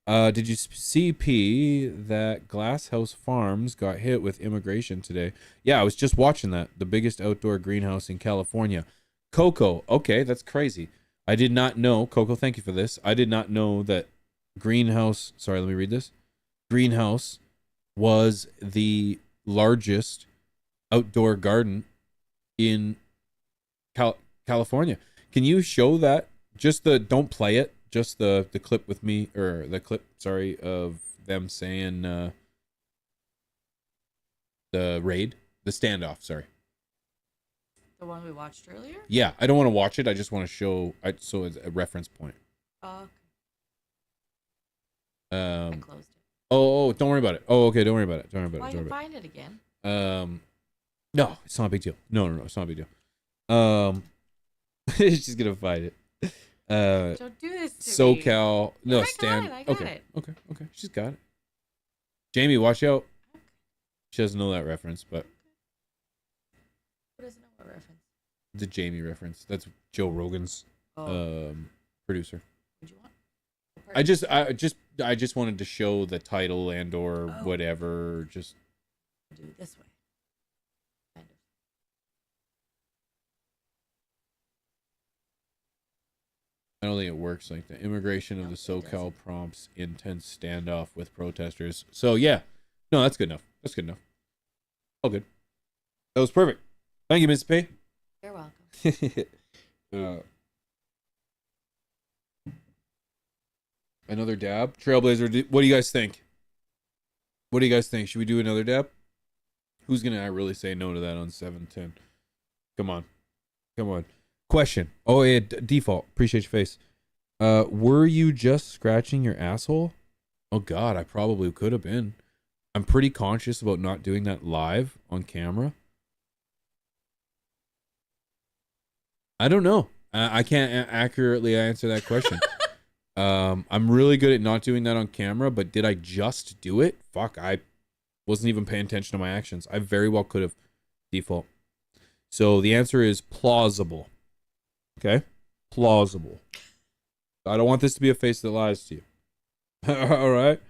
Did you see, P, that Glasshouse Farms got hit with immigration today? Yeah, I was just watching that. The biggest outdoor greenhouse in California. Coco, okay, that's crazy. I did not know. Coco, thank you for this. I did not know that greenhouse. Sorry, let me read this. Greenhouse was the largest outdoor garden in California. Can you show that? Just don't play it. Just the clip with me, or the clip, sorry, of them saying the raid, the standoff, sorry. The one we watched earlier? Yeah, I don't want to watch it. I just want to show, so it's a reference point. Oh, okay. I closed it. Oh, don't worry about it. Oh, okay, don't worry about it. Don't worry about Well, it. I can find it again. No, it's not a big deal. No, it's not a big deal. She's gonna find it. Don't do this to me. SoCal. No, I stand. got it. Okay. She's got it. Jamie, watch out. She doesn't know that reference, but Who doesn't know what reference? the Jamie reference. That's Joe Rogan's producer. What do you want? I just wanted to show the title and or whatever. Just Do it this way. Kind of. I don't think it works like that. Immigration of the SoCal prompts intense standoff with protesters. So yeah, no, that's good enough. That's good enough. All good. That was perfect. Thank you, Ms. P. You're welcome. Another dab. Trailblazer, what do you guys think? What do you guys think? Should we do another dab? Who's gonna really say no to that on 710? Come on. Question. Oh yeah, default. Appreciate your face. Were you just scratching your asshole? Oh god, I probably could have been. I'm pretty conscious about not doing that live on camera. I don't know. I can't accurately answer that question. I'm really good at not doing that on camera, but did I just do it? Fuck, I wasn't even paying attention to my actions. I very well could have. Default. So the answer is plausible. Okay? Plausible. I don't want this to be a face that lies to you. All right?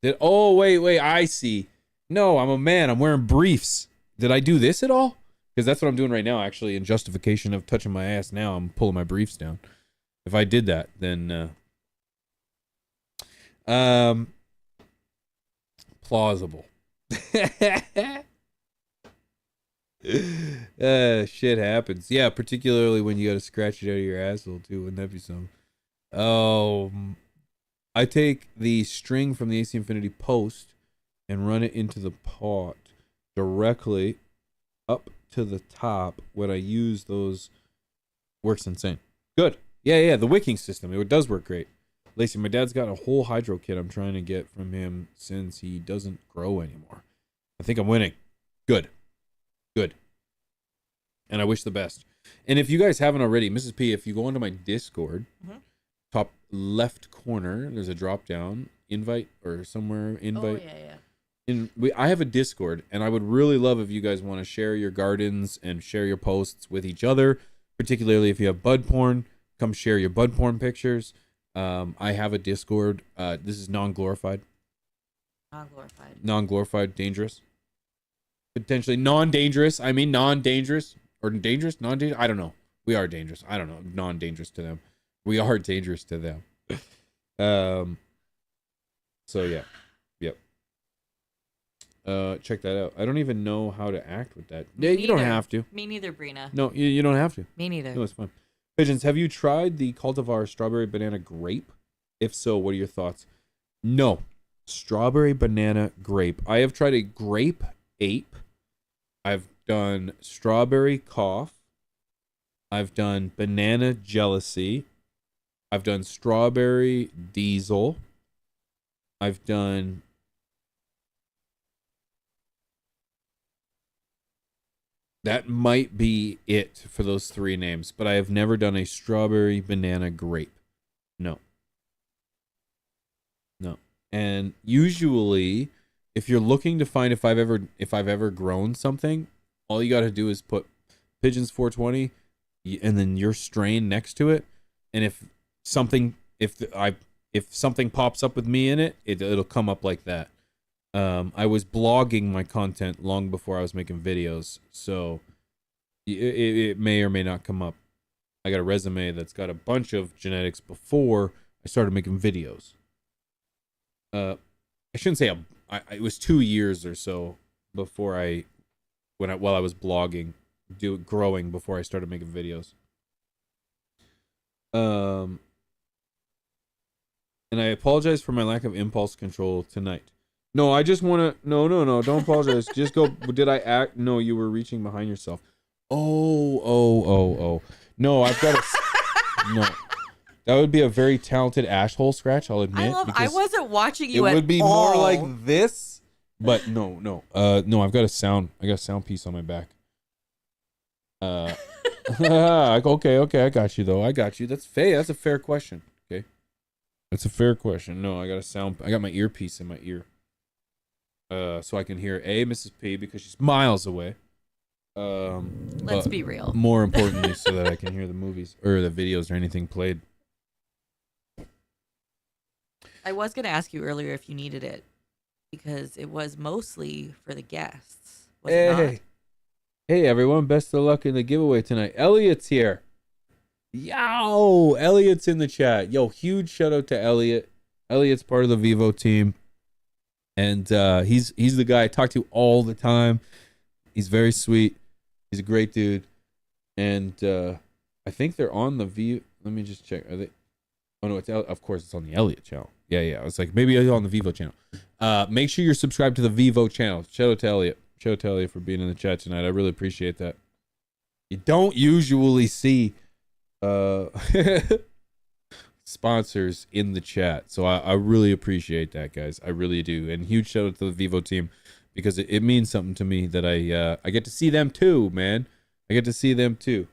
Wait, I see. No, I'm a man. I'm wearing briefs. Did I do this at all? Because that's what I'm doing right now, actually, in justification of touching my ass now. I'm pulling my briefs down. If I did that, then plausible. Shit happens. Yeah, particularly when you gotta scratch it out of your asshole too. Wouldn't that be something? I take the string from the AC Infinity post and run it into the pot directly up to the top. When I use those, works insane. Good. Yeah, the wicking system. It does work great. Lacey, my dad's got a whole hydro kit I'm trying to get from him since he doesn't grow anymore. I think I'm winning. Good. And I wish the best. And if you guys haven't already, Mrs. P, if you go onto my Discord, top left corner, there's a drop down invite or somewhere invite. Oh, yeah. I have a Discord, and I would really love if you guys want to share your gardens and share your posts with each other, particularly if you have bud porn. Come share your bud porn pictures. I have a Discord. This is non-glorified. Non-glorified, dangerous. Potentially non-dangerous. I mean non-dangerous. Or dangerous? Non-dangerous? I don't know. We are dangerous. I don't know. Non-dangerous to them. We are dangerous to them. So yeah. Yep. Check that out. I don't even know how to act with that. Yeah, you don't have to. Me neither, Brina. No, you don't have to. Me neither. No, it's fine. Pigeons, have you tried the cultivar strawberry banana grape? If so, what are your thoughts? No. Strawberry banana grape. I have tried a grape ape. I've done strawberry cough. I've done banana jealousy. I've done strawberry diesel. I've done That might be it for those 3 names, but I have never done a strawberry banana grape. No. And usually, if you're looking to find if I've ever grown something, all you got to do is put Pigeons 420 and then your strain next to it, and if something pops up with me in it, it'll come up like that. I was blogging my content long before I was making videos, so it may or may not come up. I got a resume that's got a bunch of genetics before I started making videos. I shouldn't say it was 2 years or so before while I was blogging, growing before I started making videos. And I apologize for my lack of impulse control tonight. No, I just want to. No, don't apologize. Just go. Did I act? No, you were reaching behind yourself. Oh. No, I've got a. No. That would be a very talented asshole scratch, I'll admit. I wasn't watching you at all. It would be more like this, but no. No, I've got a sound piece on my back. Okay, I got you though. I got you. That's fair. That's a fair question. Okay. That's a fair question. No, I got my earpiece in my ear. So I can hear Mrs. P because she's miles away. Let's be real. More importantly, so that I can hear the movies or the videos or anything played. I was going to ask you earlier if you needed it because it was mostly for the guests. Was it not? Hey, everyone. Best of luck in the giveaway tonight. Elliot's here. Yo, Elliot's in the chat. Yo, huge shout out to Elliot. Elliot's part of the Vivo team. And he's the guy I talk to all the time. He's very sweet. He's a great dude. And I think they're on the Vivo. Let me just check. Are they? Oh, no, of course, it's on the Elliot channel. Yeah. I was like, maybe it's on the Vivo channel. Make sure you're subscribed to the Vivo channel. Shout out to Elliot. Shout out to Elliot for being in the chat tonight. I really appreciate that. You don't usually see sponsors in the chat. So I really appreciate that, guys. I really do. And huge shout out to the Vivo team because it means something to me that I get to see them too, man. I get to see them too.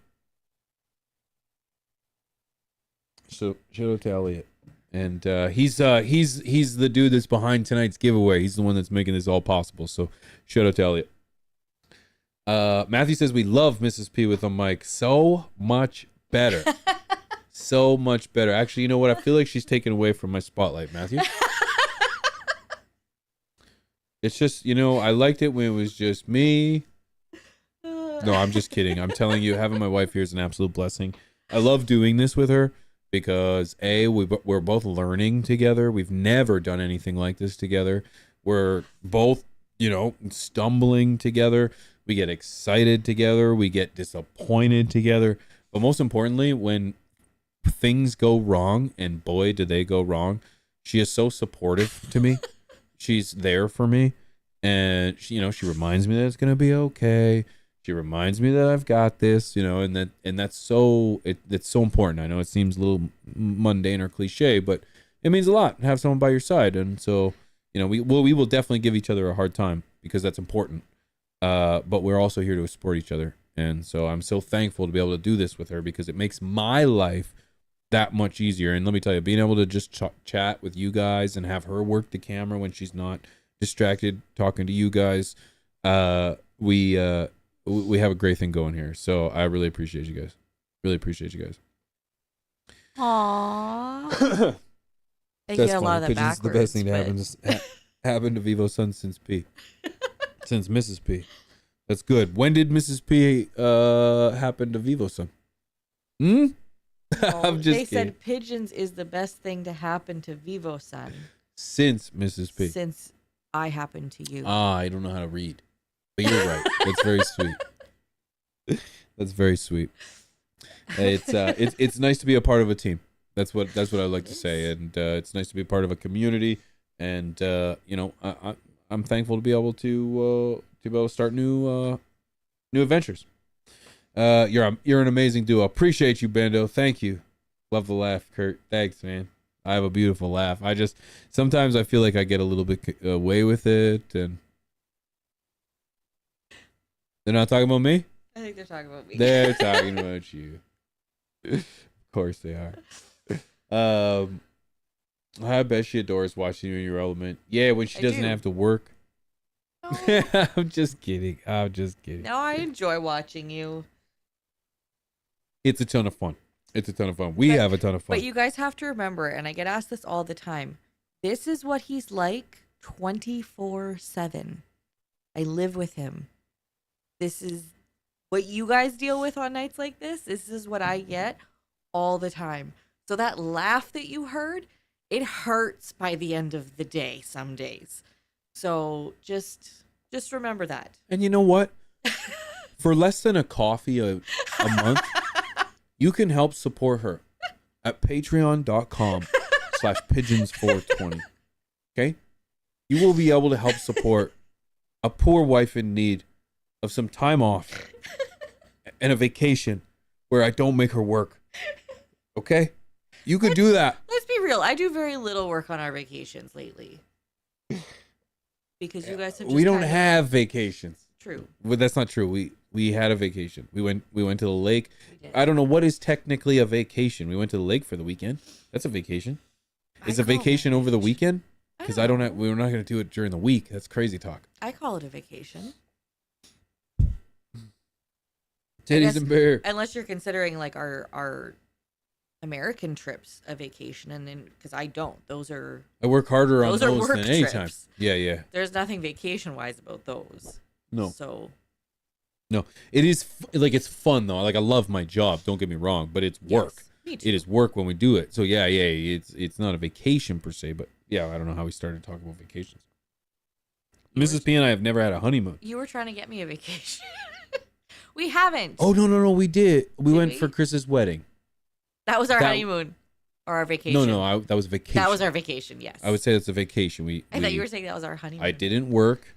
So shout out to Elliot. And he's the dude that's behind tonight's giveaway. He's the one that's making this all possible. So shout out to Elliot. Matthew says we love Mrs. P with a mic. So much better. So much better. Actually, you know what? I feel like she's taken away from my spotlight, Matthew. It's just, I liked it when it was just me. No, I'm just kidding. I'm telling you, having my wife here is an absolute blessing. I love doing this with her because we're both learning together. We've never done anything like this together. We're both, stumbling together. We get excited together. We get disappointed together. But most importantly, when things go wrong, and boy, do they go wrong, she is so supportive to me. She's there for me. And, she reminds me that it's going to be okay. She reminds me that I've got this, and that's so, it's so important. I know it seems a little mundane or cliche, but it means a lot to have someone by your side. And so, we will definitely give each other a hard time because that's important. But we're also here to support each other. And so I'm so thankful to be able to do this with her because it makes my life that much easier. And let me tell you, being able to just chat with you guys and have her work the camera when she's not distracted talking to you guys, we have a great thing going here. So I really appreciate you guys. Really appreciate you guys. Aww. I get a lot of that backwards. The best thing to happen to Vivo Sun since Mrs. P. That's good. When did Mrs. P happen to Vivo Sun? Well, I'm just they kidding. said pigeons is the best thing to happen to Vivo Sun. Since Mrs. P. Since I happened to you. I don't know how to read. But you're right. That's very sweet. That's very sweet. It's nice to be a part of a team. That's what I like to say, and it's nice to be a part of a community. And I'm thankful to be able to start new adventures. You're an amazing duo. Appreciate you, Bando. Thank you. Love the laugh, Kurt. Thanks, man. I have a beautiful laugh. Sometimes I feel like I get a little bit away with it, and they're not talking about me. I think they're talking about me. They're talking about you. Of course they are. I bet she adores watching you in your element. Yeah, when she doesn't have to work. No. I'm just kidding. No, I enjoy watching you. It's a ton of fun. We have a ton of fun. But you guys have to remember, and I get asked this all the time, this is what he's like 24/7. I live with him. This is what you guys deal with on nights like this. This is what I get all the time. So that laugh that you heard, it hurts by the end of the day some days. So just remember that. And you know what? For less than a coffee a month, you can help support her at patreon.com/pigeons420. Okay? You will be able to help support a poor wife in need of some time off and a vacation where I don't make her work. Okay? You could do that. Let's be real. I do very little work on our vacations lately. Because you guys have just we don't have vacations. True. But that's not true. We had a vacation. We went to the lake. I don't know what is technically a vacation. We went to the lake for the weekend. That's a vacation. Is a vacation over the weekend? Because we're not going to do it during the week. That's crazy talk. I call it a vacation. Titties and beer. Unless you're considering like our American trips a vacation, and then because I don't, I work harder on those those than any time. Yeah. There's nothing vacation wise about those. No. So. No, it is it's fun though. Like I love my job. Don't get me wrong, but it's work. Yes, me too. It is work when we do it. So yeah, it's not a vacation per se, but yeah, I don't know how we started talking about vacations. Mrs. P and I have never had a honeymoon. You were trying to get me a vacation. We haven't. Oh no, we did. We went for Chris's wedding. That was our honeymoon or our vacation. No, that was vacation. That was our vacation. Yes. I would say that's a vacation. I thought you were saying that was our honeymoon. I didn't work.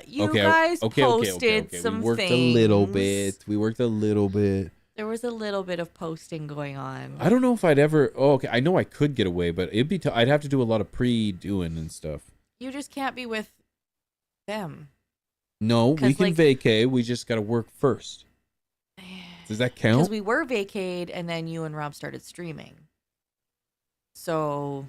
You guys posted some things. We worked a little bit. There was a little bit of posting going on. I don't know if I'd ever. Oh, okay. I know I could get away, but it'd be. I'd have to do a lot of pre-doing and stuff. You just can't be with them. No, we can vacay. We just got to work first. Does that count? Because we were vacayed, and then you and Rob started streaming. So.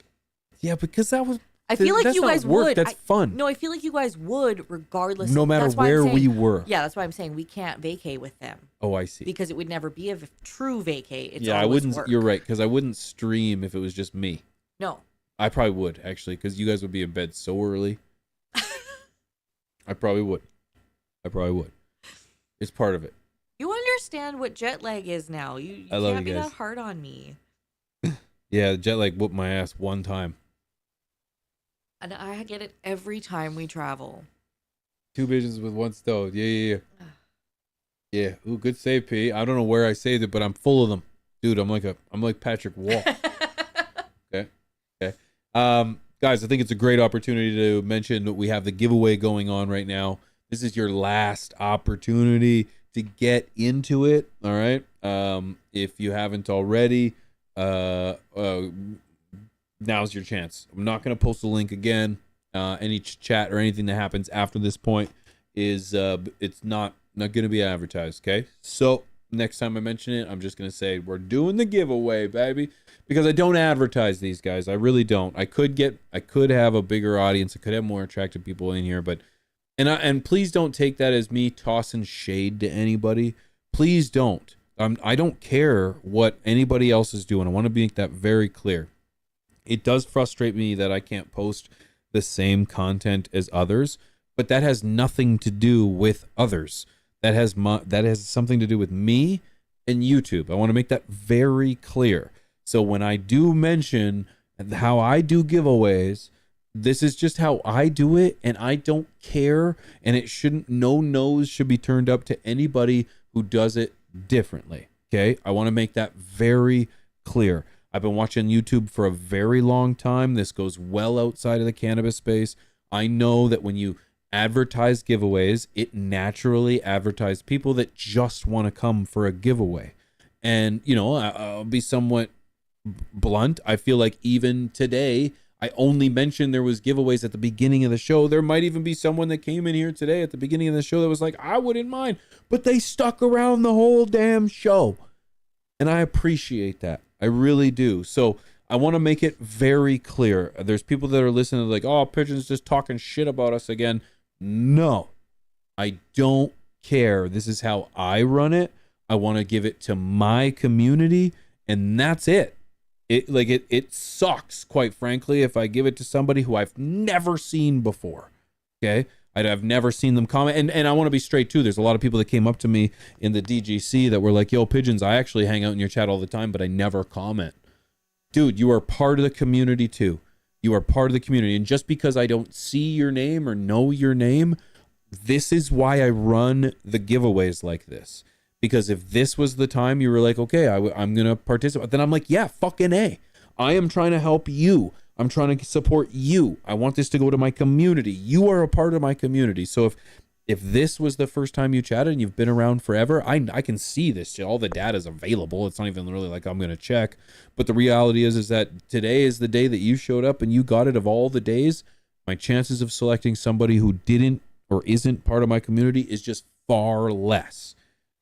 Yeah, because that was. I feel like you guys would. That's fun. No, I feel like you guys would regardless. No matter where we were. Yeah, that's why I'm saying we can't vacay with them. Oh, I see. Because it would never be a true vacay. It's I wouldn't. Work. You're right, because I wouldn't stream if it was just me. No. I probably would, actually, because you guys would be in bed so early. I probably would. It's part of it. You understand what jet lag is now. You can't be that hard on me. Yeah, jet lag whooped my ass one time. And I get it every time we travel. 2 pigeons with 1 stone. Yeah. Yeah. Ooh, good save, P. I don't know where I saved it, but I'm full of them. Dude, I'm like Patrick Wall. Okay. Guys, I think it's a great opportunity to mention that we have the giveaway going on right now. This is your last opportunity to get into it. All right. If you haven't already, now's your chance. I'm not going to post a link again. Any chat or anything that happens after this point is it's not going to be advertised. Okay. So next time I mention it, I'm just going to say we're doing the giveaway, baby, because I don't advertise these guys. I really don't. I could have a bigger audience. I could have more attractive people in here, but and please don't take that as me tossing shade to anybody. Please don't. I don't care what anybody else is doing. I want to make that very clear. It does frustrate me that I can't post the same content as others, but that has nothing to do with others. That has something to do with me and YouTube. I want to make that very clear. So when I do mention how I do giveaways, this is just how I do it, and I don't care, and no nose should be turned up to anybody who does it differently. Okay? I want to make that very clear. I've been watching YouTube for a very long time. This goes well outside of the cannabis space. I know that when you advertise giveaways, it naturally advertises people that just want to come for a giveaway. And, I'll be somewhat blunt. I feel like even today, I only mentioned there was giveaways at the beginning of the show. There might even be someone that came in here today at the beginning of the show that was like, I wouldn't mind, but they stuck around the whole damn show. And I appreciate that. I really do. So I want to make it very clear. There's people that are listening like, oh, Pigeon's just talking shit about us again. No, I don't care. This is how I run it. I want to give it to my community, and that's it. It sucks, quite frankly, if I give it to somebody who I've never seen before. Okay, I've never seen them comment, and I want to be straight too. There's a lot of people that came up to me in the DGC that were like, "Yo, Pigeons, I actually hang out in your chat all the time, but I never comment." Dude, you are part of the community too. You are part of the community, and just because I don't see your name or know your name, this is why I run the giveaways like this. Because if this was the time you were like, okay, I'm going to participate, then I'm like, yeah, fucking A. I am trying to help you. I'm trying to support you. I want this to go to my community. You are a part of my community. So if this was the first time you chatted and you've been around forever, I can see this. All the data is available. It's not even really like I'm going to check. But the reality is that today is the day that you showed up and you got it. Of all the days, my chances of selecting somebody who didn't or isn't part of my community is just far less.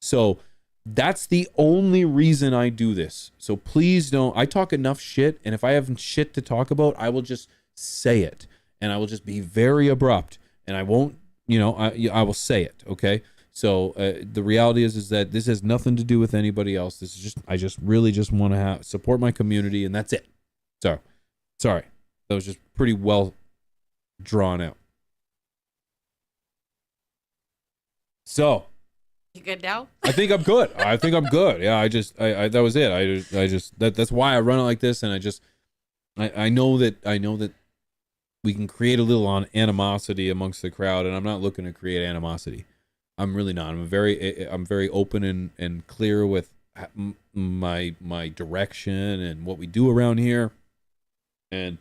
So that's the only reason I do this. So please don't. I talk enough shit, and if I have shit to talk about, I will just say it, and I will just be very abrupt, and I won't, I will say it. Okay. So the reality is that this has nothing to do with anybody else. This is I just really just want to support my community, and that's it. So sorry, that was just pretty well drawn out. So. You good now? I think I'm good. I think I'm good. Yeah, I that was it. I just that's why I run it like this, and I know that we can create a little animosity amongst the crowd, and I'm not looking to create animosity. I'm really not. I'm very open and clear with my direction and what we do around here, and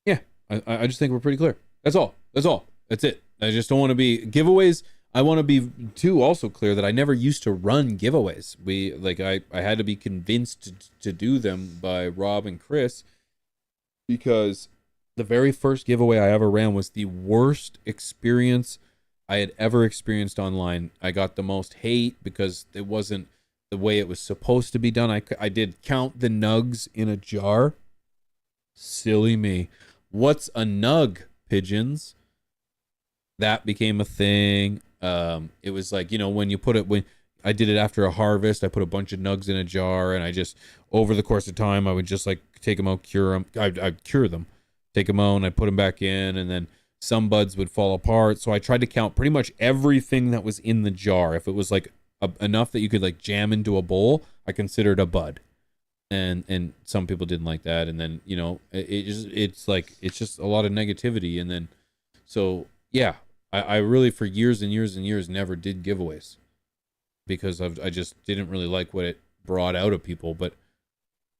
yeah, I just think we're pretty clear. That's all. That's it. I just don't want to be giveaways. I want to be too also clear that I never used to run giveaways. I had to be convinced to do them by Rob and Chris, because the very first giveaway I ever ran was the worst experience I had ever experienced online. I got the most hate because it wasn't the way it was supposed to be done. I did count the nugs in a jar. Silly me. What's a nug, Pigeons? That became a thing. It was like, when I did it after a harvest, I put a bunch of nugs in a jar, and I just, over the course of time, I would just like take them out, cure them. I'd cure them, take them out, and I'd put them back in, and then some buds would fall apart. So I tried to count pretty much everything that was in the jar. If it was like enough that you could like jam into a bowl, I considered a bud. And some people didn't like that. And then, it's just a lot of negativity. And then, so yeah. I really, for years and years and years, never did giveaways because I just didn't really like what it brought out of people. But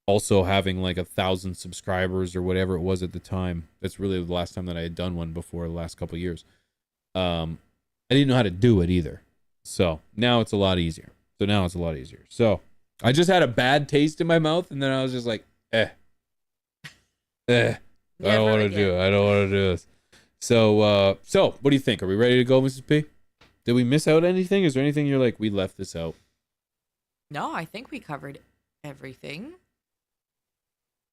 also having like 1,000 subscribers or whatever it was at the time, that's really the last time that I had done one before the last couple of years. I didn't know how to do it either. So now it's a lot easier. So I just had a bad taste in my mouth, and then I was just like, I don't want to do it. I don't want to do this. So what do you think? Are we ready to go, Mrs. P? Did we miss out anything? Is there anything you're like, we left this out? No, I think we covered everything.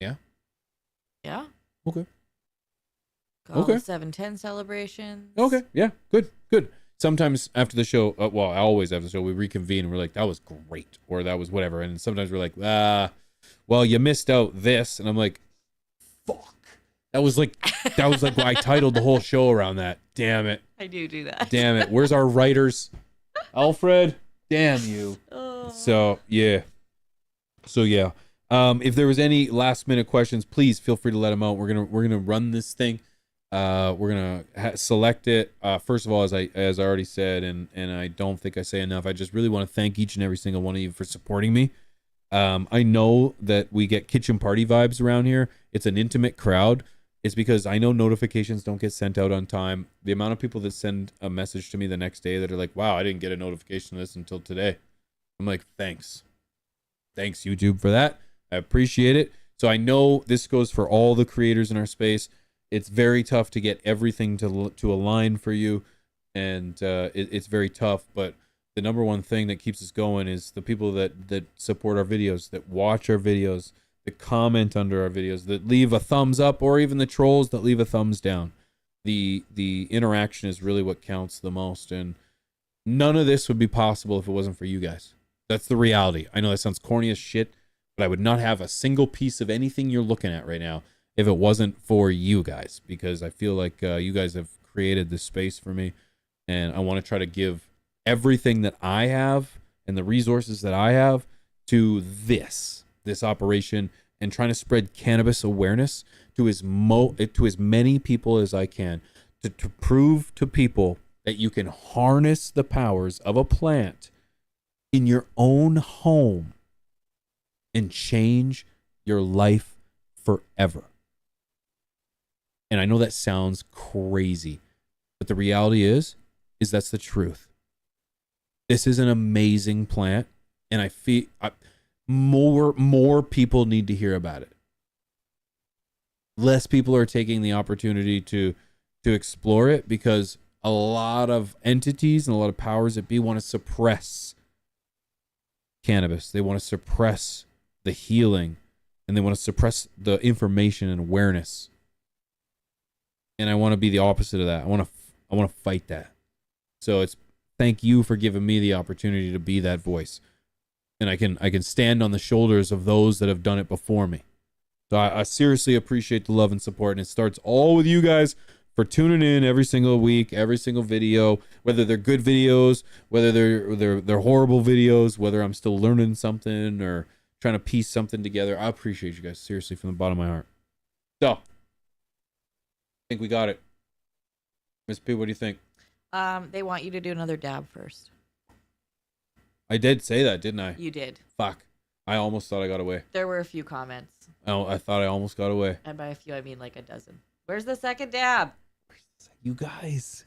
Yeah? Yeah. Okay. All the 710 celebrations. Okay. Yeah. Good. Sometimes after the show, always after the show, we reconvene and we're like, that was great. Or that was whatever. And sometimes we're like, well, you missed out this. And I'm like, fuck. That was like why I titled the whole show around that. Damn it. I do that. Damn it. Where's our writers? Alfred? Damn you. So yeah. If there was any last minute questions, please feel free to let them out. We're gonna run this thing. We're gonna select it. First of all, as I already said, and I don't think I say enough, I just really want to thank each and every single one of you for supporting me. I know that we get kitchen party vibes around here. It's an intimate crowd. It's because I know notifications don't get sent out on time. The amount of people that send a message to me the next day that are like, wow, I didn't get a notification of this until today. I'm like, thanks YouTube for that. I appreciate it. So I know this goes for all the creators in our space. It's very tough to get everything to align for you, and it's very tough. But the number one thing that keeps us going is the people that support our videos, that watch our videos, that comment under our videos, that leave a thumbs up, or even the trolls that leave a thumbs down. The interaction is really what counts the most, and none of this would be possible if it wasn't for you guys. That's the reality. I know that sounds corny as shit, but I would not have a single piece of anything you're looking at right now if it wasn't for you guys, because I feel like you guys have created this space for me, and I want to try to give everything that I have and the resources that I have to this operation, and trying to spread cannabis awareness to as many people as I can, to prove to people that you can harness the powers of a plant in your own home and change your life forever. And I know that sounds crazy, but the reality is that's the truth. This is an amazing plant, and I feel more people need to hear about it. Less people are taking the opportunity to explore it, because a lot of entities and a lot of powers that be want to suppress cannabis. They want to suppress the healing, and they want to suppress the information and awareness. And I want to be the opposite of that. I want to fight that. So it's thank you for giving me the opportunity to be that voice. And I can stand on the shoulders of those that have done it before me. So I seriously appreciate the love and support, and it starts all with you guys for tuning in every single week, every single video, whether they're good videos, whether they're horrible videos, whether I'm still learning something or trying to piece something together. I appreciate you guys, seriously, from the bottom of my heart. So, I think we got it. Miss P, what do you think? They want you to do another dab first. I did say that, didn't I? You did. Fuck. I almost thought I got away. There were a few comments. Oh, I thought I almost got away. And by a few, I mean like a dozen. Where's the second dab? You guys.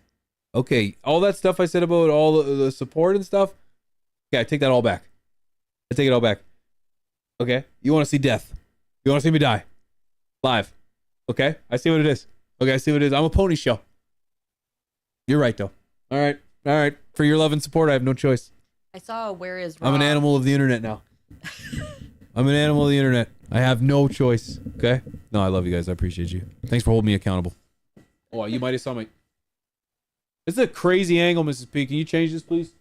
Okay, all that stuff I said about all the support and stuff. Okay, I take that all back. I take it all back. Okay, you want to see death. You want to see me die. Live. Okay, I see what it is. Okay, I see what it is. I'm a pony show. You're right, though. All right. For your love and support, I have no choice. I saw Where Is Raw. I'm an animal of the internet now. I'm an animal of the internet. I have no choice. Okay? No, I love you guys. I appreciate you. Thanks for holding me accountable. Oh, you might have saw my... This is a crazy angle, Mrs. P. Can you change this, please?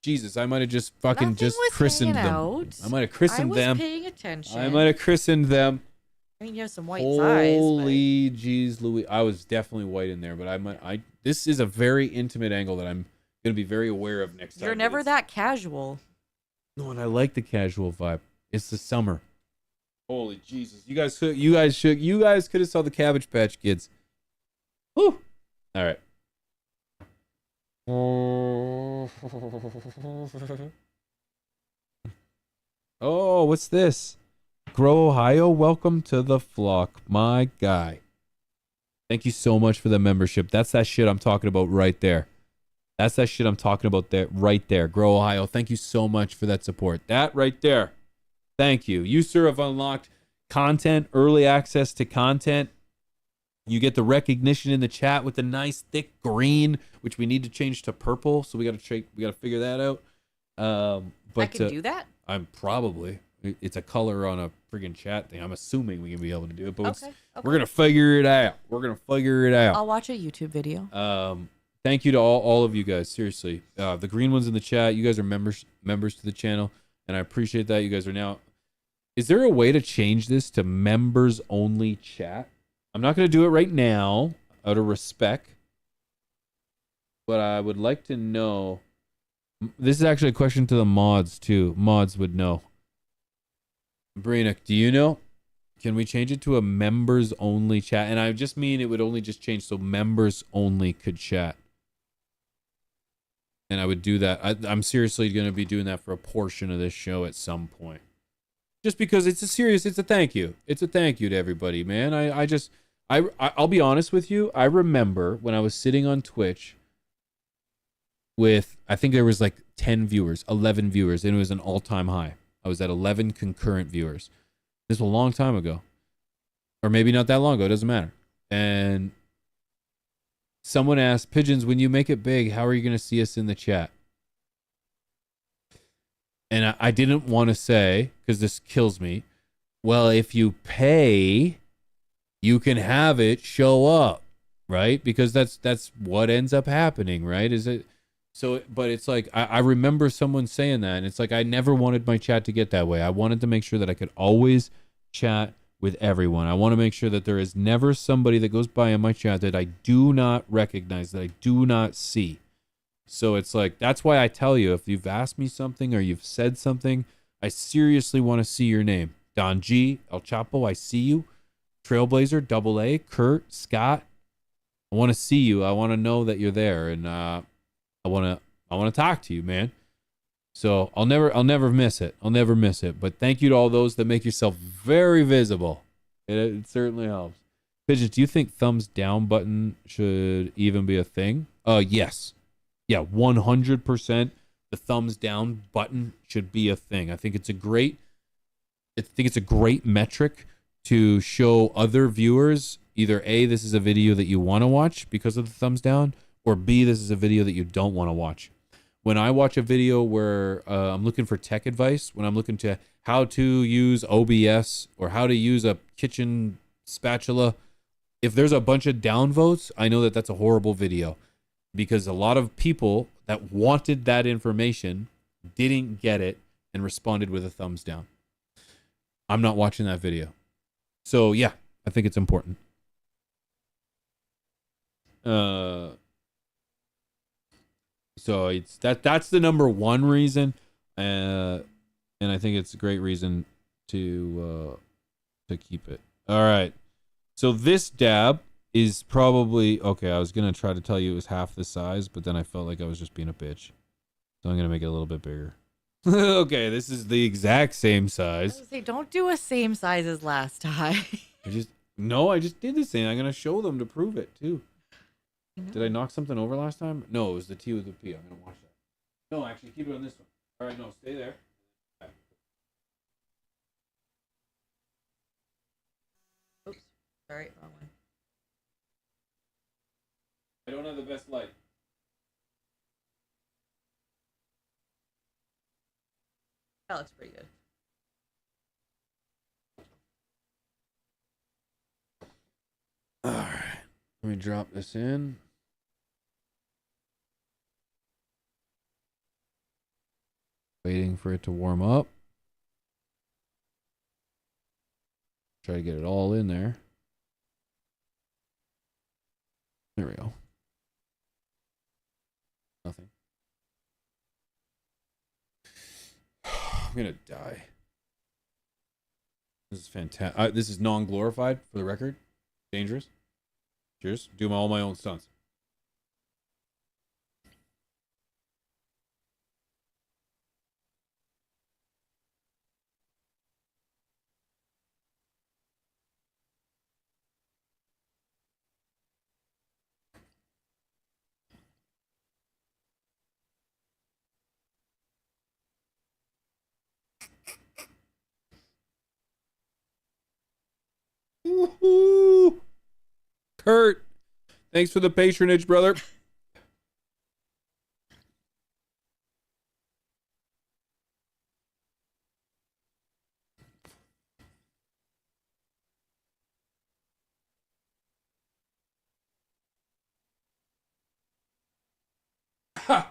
Jesus, I might have just fucking Nothing just was christened them. out. I might have christened them. I was paying attention. I might have christened them. I mean, you have some white thighs. Holy jeez, Louis. I was definitely white in there, but this is a very intimate angle that I'm going to be very aware of next time. You're never that casual. No, and I like the casual vibe. It's the summer. Holy Jesus. You guys could have saw the Cabbage Patch Kids. Whew. All right. Oh, what's this? Grow Ohio, welcome to the flock, my guy. Thank you so much for the membership. That's that shit I'm talking about right there. That's that shit I'm talking about there, right there. Grow Ohio, thank you so much for that support. That right there. Thank you. You, sir, have unlocked content, early access to content. You get the recognition in the chat with the nice thick green, which we need to change to purple. So we got to figure that out. But I can do that. I'm probably. It's a color on a friggin' chat thing. I'm assuming we can be able to do it, but Okay. we're gonna figure it out. I'll watch a YouTube video. Thank you to all of you guys. Seriously, the green ones in the chat. You guys are members to the channel, and I appreciate that. You guys are now. Is there a way to change this to members only chat? I'm not gonna do it right now, out of respect, but I would like to know. This is actually a question to the mods too. Mods would know. Brina, do you know? Can we change it to a members only chat? And I just mean it would only just change so members only could chat. And I would do that. I'm seriously going to be doing that for a portion of this show at some point. Just because it's a thank you. It's a thank you to everybody, man. I'll be honest with you. I remember when I was sitting on Twitch with, I think there was like 10 viewers, 11 viewers, and it was an all-time high. I was at 11 concurrent viewers. This was a long time ago. or maybe not that long ago. It doesn't matter. And someone asked, Pigeons, when you make it big, how are you going to see us in the chat? And I didn't want to say, because this kills me, well, if you pay, you can have it show up, right? Because that's what ends up happening, right? Is it? So, but it's like, I remember someone saying that, and it's like, I never wanted my chat to get that way. I wanted to make sure that I could always chat with everyone. I want to make sure that there is never somebody that goes by in my chat that I do not recognize, that I do not see. So it's like, that's why I tell you, if you've asked me something or you've said something, I seriously want to see your name. Don G, El Chapo, I see you. Trailblazer, Double A, Kurt, Scott. I want to see you. I want to know that you're there, and I want to talk to you, man. So I'll never miss it. I'll never miss it. But thank you to all those that make yourself very visible. It certainly helps. Pigeons, do you think thumbs down button should even be a thing? Yes. Yeah, 100%. The thumbs down button should be a thing. I think it's a great metric to show other viewers either A, this is a video that you want to watch because of the thumbs down, or B, this is a video that you don't want to watch. When I watch a video where I'm looking for tech advice, when I'm looking to how to use OBS or how to use a kitchen spatula, if there's a bunch of downvotes, I know that that's a horrible video, because a lot of people that wanted that information didn't get it and responded with a thumbs down. I'm not watching that video. So yeah, I think it's important. So it's that's the number one reason, and I think it's a great reason to keep it. All right. So this dab is probably okay. I was gonna try to tell you it was half the size, but then I felt like I was just being a bitch. So I'm gonna make it a little bit bigger. Okay, this is the exact same size. I was gonna say, don't do a same size as last time. I just did the same. I'm gonna show them to prove it too. Did I knock something over last time? No, it was the T with the P. I'm gonna watch that. No, actually, keep it on this one. All right, no, stay there. Oops, sorry, wrong one. I don't have the best light. That looks pretty good. All right, let me drop this in. Waiting for it to warm up. Try to get it all in there. There we go. Nothing. I'm gonna die. This is fantastic. This is non-glorified, for the record. Dangerous. Cheers. Do all my own stunts. Woo-hoo. Kurt, thanks for the patronage, brother. Ha!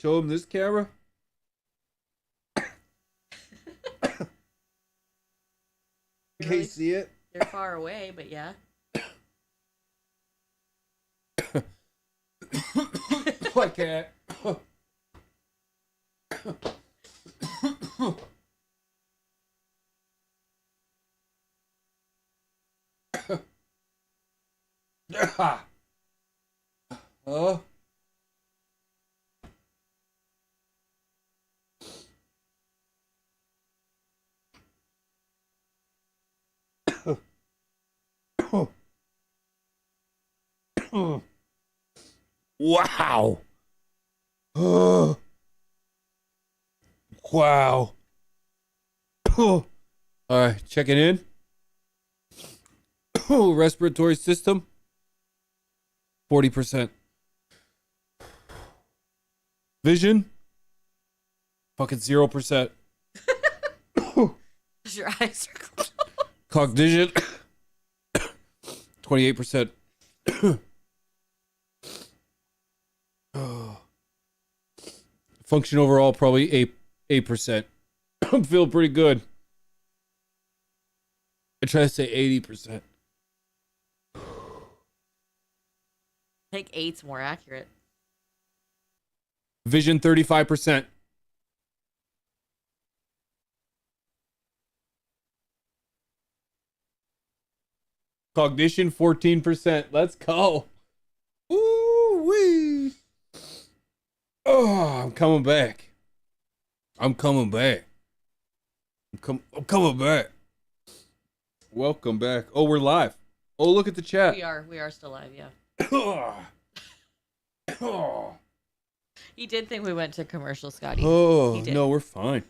Show him this camera. Can you see it? They're far away, but yeah. I can't. Oh. Wow. Wow. All right, checking in. Respiratory system, 40%. Vision, fucking 0%. Your eyes are closed. Cognition, 28%. Function overall, probably 8%. I'm feeling pretty good. I try to say 80%. I think 8's more accurate. Vision, 35%. Cognition, 14%. Let's go. Ooh-wee. Oh, I'm coming back. I'm coming back. I'm coming back. Welcome back. Oh, we're live. Oh, look at the chat. We are still live, yeah. Oh, He did think we went to commercial, Scotty. oh He did. no, we're fine.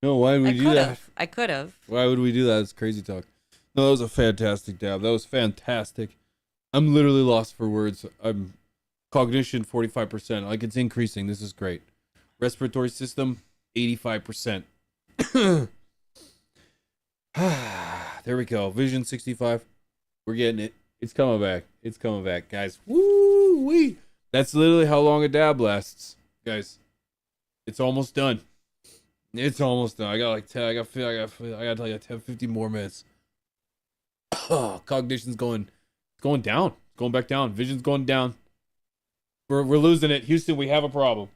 No, why would we do that? I could have. Why would we do that? It's crazy talk. No, that was a fantastic dab. That was fantastic. I'm literally lost for words. I'm cognition 45%. Like it's increasing. This is great. Respiratory system 85%. There we go. Vision 65. We're getting it. It's coming back. It's coming back, guys. Woo wee. That's literally how long a dab lasts, guys. It's almost done. It's almost done. I got like 10. I got like 10, 50 more minutes. Oh, cognition's going down. It's going back down. Vision's going down. We're losing it. Houston, we have a problem.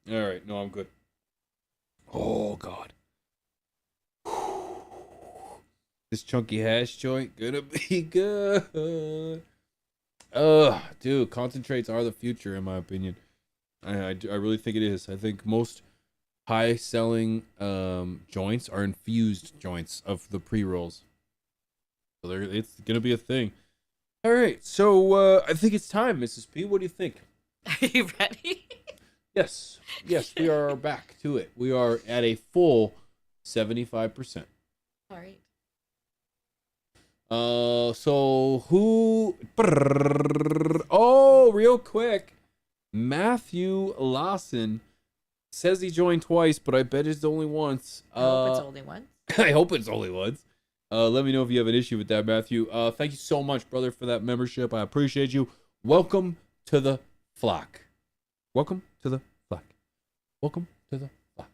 All right. No, I'm good. Oh God. This chunky hash joint gonna be good. Dude, concentrates are the future in my opinion. I really think it is. I think most high selling joints are infused joints of the pre-rolls. So it's gonna be a thing. All right, so I think it's time, Mrs. P. What do you think? Are you ready? Yes, we are back to it. We are at a full 75%. All right. So who? Oh, real quick, Matthew Lawson says he joined twice, but I bet it's only once. I hope it's only one. I hope it's only once. Let me know if you have an issue with that, Matthew. Thank you so much, brother, for that membership. I appreciate you. Welcome to the flock. Welcome to the flock. Welcome to the flock.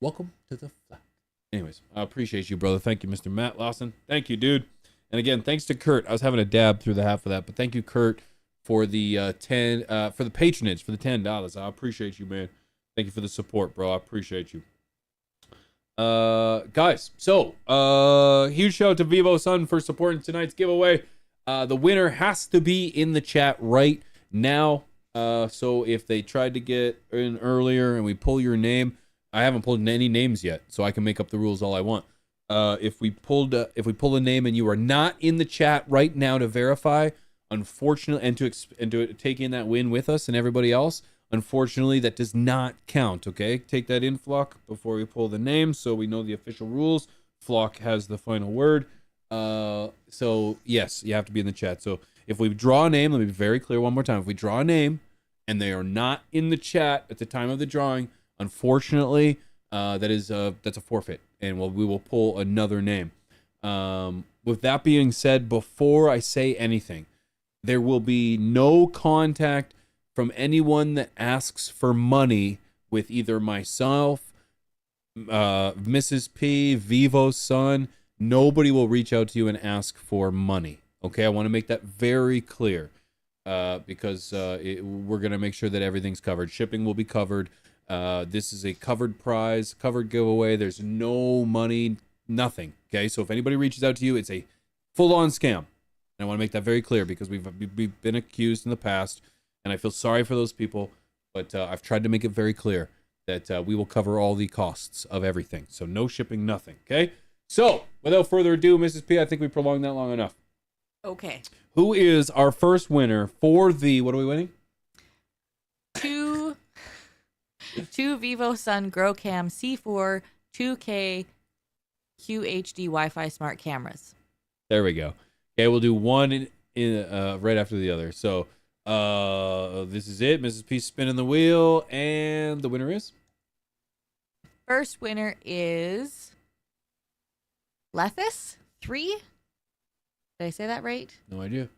Welcome to the flock. Anyways, I appreciate you, brother. Thank you, Mr. Matt Lawson. Thank you, dude. And again, thanks to Kurt. I was having a dab through the half of that, but thank you, Kurt, for the for the patronage, for the $10. I appreciate you, man. Thank you for the support, bro. I appreciate you. Guys, so huge shout out to Vivo Sun for supporting tonight's giveaway. The winner has to be in the chat right now. So if they tried to get in earlier and we pull your name, I haven't pulled any names yet, so I can make up the rules all I want. If we pull a name and you are not in the chat right now to verify, unfortunately, and to take in that win with us and everybody else, unfortunately, that does not count. Okay, take that in, Flock, before we pull the name, so we know the official rules. Flock has the final word. So yes, you have to be in the chat. So if we draw a name, let me be very clear one more time. If we draw a name and they are not in the chat at the time of the drawing, unfortunately, that's a forfeit, and we will pull another name. With that being said, before I say anything, there will be no contact from anyone that asks for money with either myself, Mrs. P, Vivo's son. Nobody will reach out to you and ask for money. Okay, I want to make that very clear, because we're gonna make sure that everything's covered. Shipping will be covered. This is a covered prize, covered giveaway. There's no money, nothing. Okay, so if anybody reaches out to you, it's a full-on scam. And I want to make that very clear because we've been accused in the past, and I feel sorry for those people. But I've tried to make it very clear that we will cover all the costs of everything. So no shipping, nothing. Okay. So without further ado, Mrs. P, I think we prolonged that long enough. Okay. Who is our first winner for the, what are we winning? Two Vivo Sun GrowCam C4 2K QHD Wi-Fi smart cameras. There we go. Okay, we'll do one right after the other. So this is it. Mrs. P spinning the wheel, and the winner is? First winner is Lethis 3. Did I say that right? No idea.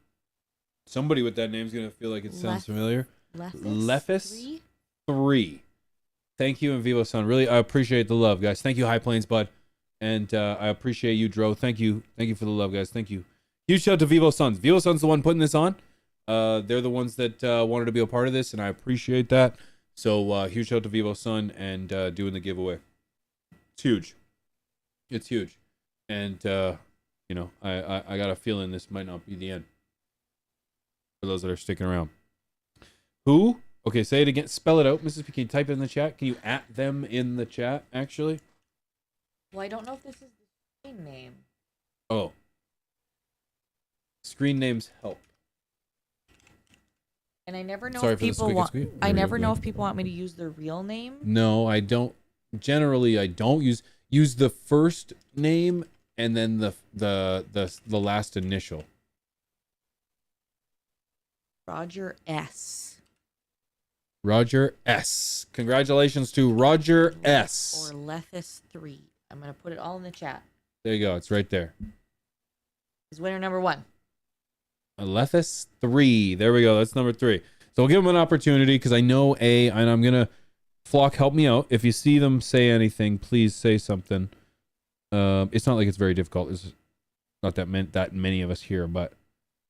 Somebody with that name is going to feel like it sounds familiar. Lethis 3. Thank you, and Vivo Sun. Really, I appreciate the love, guys. Thank you, High Plains Bud. And I appreciate you, Dro. Thank you. Thank you for the love, guys. Thank you. Huge shout out to Vivo Sons. Vivo Sons the one putting this on. They're the ones that wanted to be a part of this, and I appreciate that. So huge shout out to Vivo Sun and doing the giveaway. It's huge. It's huge. And, you know, I got a feeling this might not be the end for those that are sticking around. Who? Okay, say it again. Spell it out, Mrs. P. Can you type it in the chat? Can you at them in the chat, actually? Well, I don't know if this is the screen name. Oh. Screen names help. And I never know Sorry if for the people squeaky want. squeak. I There we never go. know if people want me to use their real name. No, I don't. Generally, I don't use the first name and then the last initial. Roger S. Roger S. Congratulations to Roger S. Or Lethis 3. I'm gonna put it all in the chat. There you go. It's right there. Is winner number 1. Lethis 3. There we go. That's number 3. So we'll give them an opportunity because I know and I'm gonna Flock, help me out. If you see them say anything, please say something. It's not like it's very difficult. There's not that many of us here, but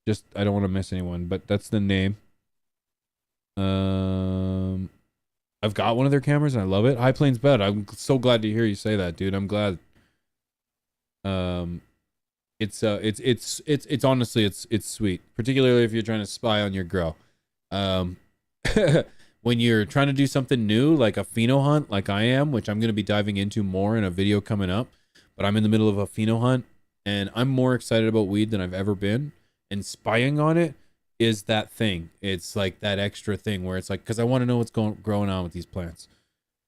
just I don't want to miss anyone. But that's the name. I've got one of their cameras and I love it. High Plains Bed. I'm so glad to hear you say that, dude. I'm glad. It's honestly it's sweet, particularly if you're trying to spy on your girl. When you're trying to do something new, like a pheno hunt, like I am, which I'm going to be diving into more in a video coming up, but I'm in the middle of a pheno hunt and I'm more excited about weed than I've ever been, and spying on it is that thing. It's like that extra thing where it's like, because I want to know what's growing on with these plants.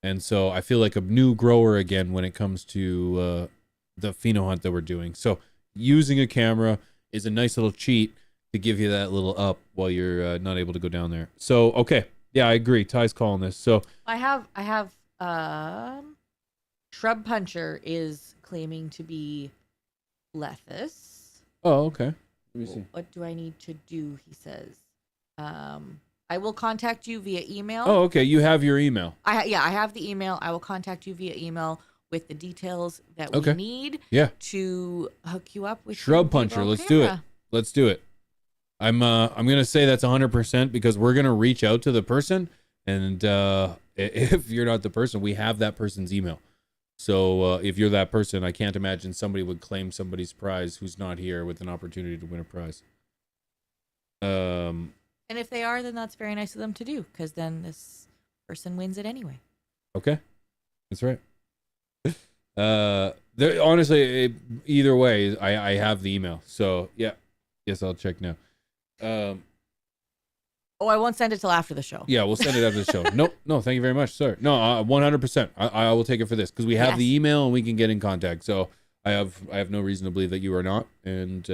And so I feel like a new grower again when it comes to the pheno hunt that we're doing. So using a camera is a nice little cheat to give you that little up while you're not able to go down there. So, okay. Yeah, I agree. Ty's calling this. So I have Shrub Puncher is claiming to be Lethis. oh, okay. Let me see. What do I need to do? He says. I will contact you via email. Oh, okay. You have your email. I have the email. I will contact you via email with the details that we need. Yeah. To hook you up with Shrub your Puncher. Vivo Let's do it. camera. Let's do it. I'm gonna say that's 100% because we're gonna reach out to the person, and if you're not the person, we have that person's email. So if you're that person, I can't imagine somebody would claim somebody's prize who's not here with an opportunity to win a prize. And if they are, then that's very nice of them to do, because then this person wins it anyway. Okay, that's right. Honestly, either way, I have the email. So yeah, yes, I'll check now. Oh, I won't send it till after the show. Yeah, we'll send it after the show. No, thank you very much, sir. No, 100%. I will take it for this because we have the email and we can get in contact. So I have no reason to believe that you are not, and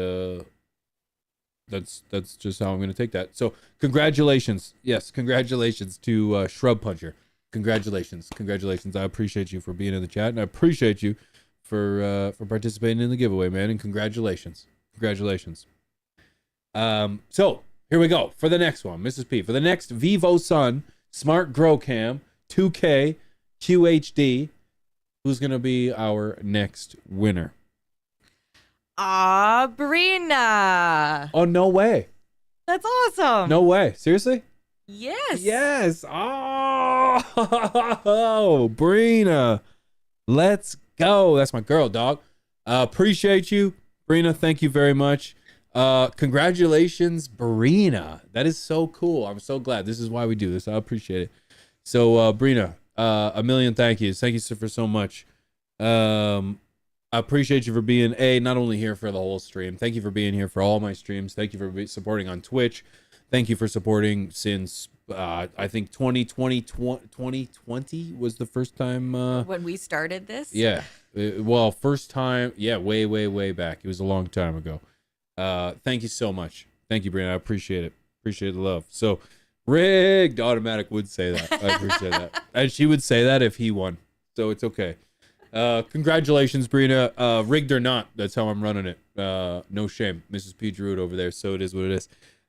that's just how I'm going to take that. So congratulations, yes, congratulations to Shrub Puncher. Congratulations. I appreciate you for being in the chat, and I appreciate you for participating in the giveaway, man. And congratulations. So here we go for the next one, Mrs. P. For the next Vivo Sun Smart Grow Cam 2K QHD, who's gonna be our next winner? Brina. Oh, no way. That's awesome. No way. Seriously? Yes. Yes. Oh, Brina. Let's go. That's my girl, dog. Appreciate you, Brina. Thank you very much. Congratulations, Brina. That is so cool. I'm so glad. This is why we do this. I appreciate it. So, Brina, a million thank yous. Thank you for so much. I appreciate you for being not only here for the whole stream. Thank you for being here for all my streams. Thank you for supporting on Twitch. Thank you for supporting since I think 2020 was the first time when we started this. Yeah. Well, first time. Yeah, way back. It was a long time ago. Thank you so much. Thank you, Brianna. I appreciate it. Appreciate the love. So, rigged automatic would say that. I appreciate that, and she would say that if he won. So it's okay. Congratulations, Brina. Rigged or not, that's how I'm running it. No shame, Mrs. P. Druid over there. So it is what it is.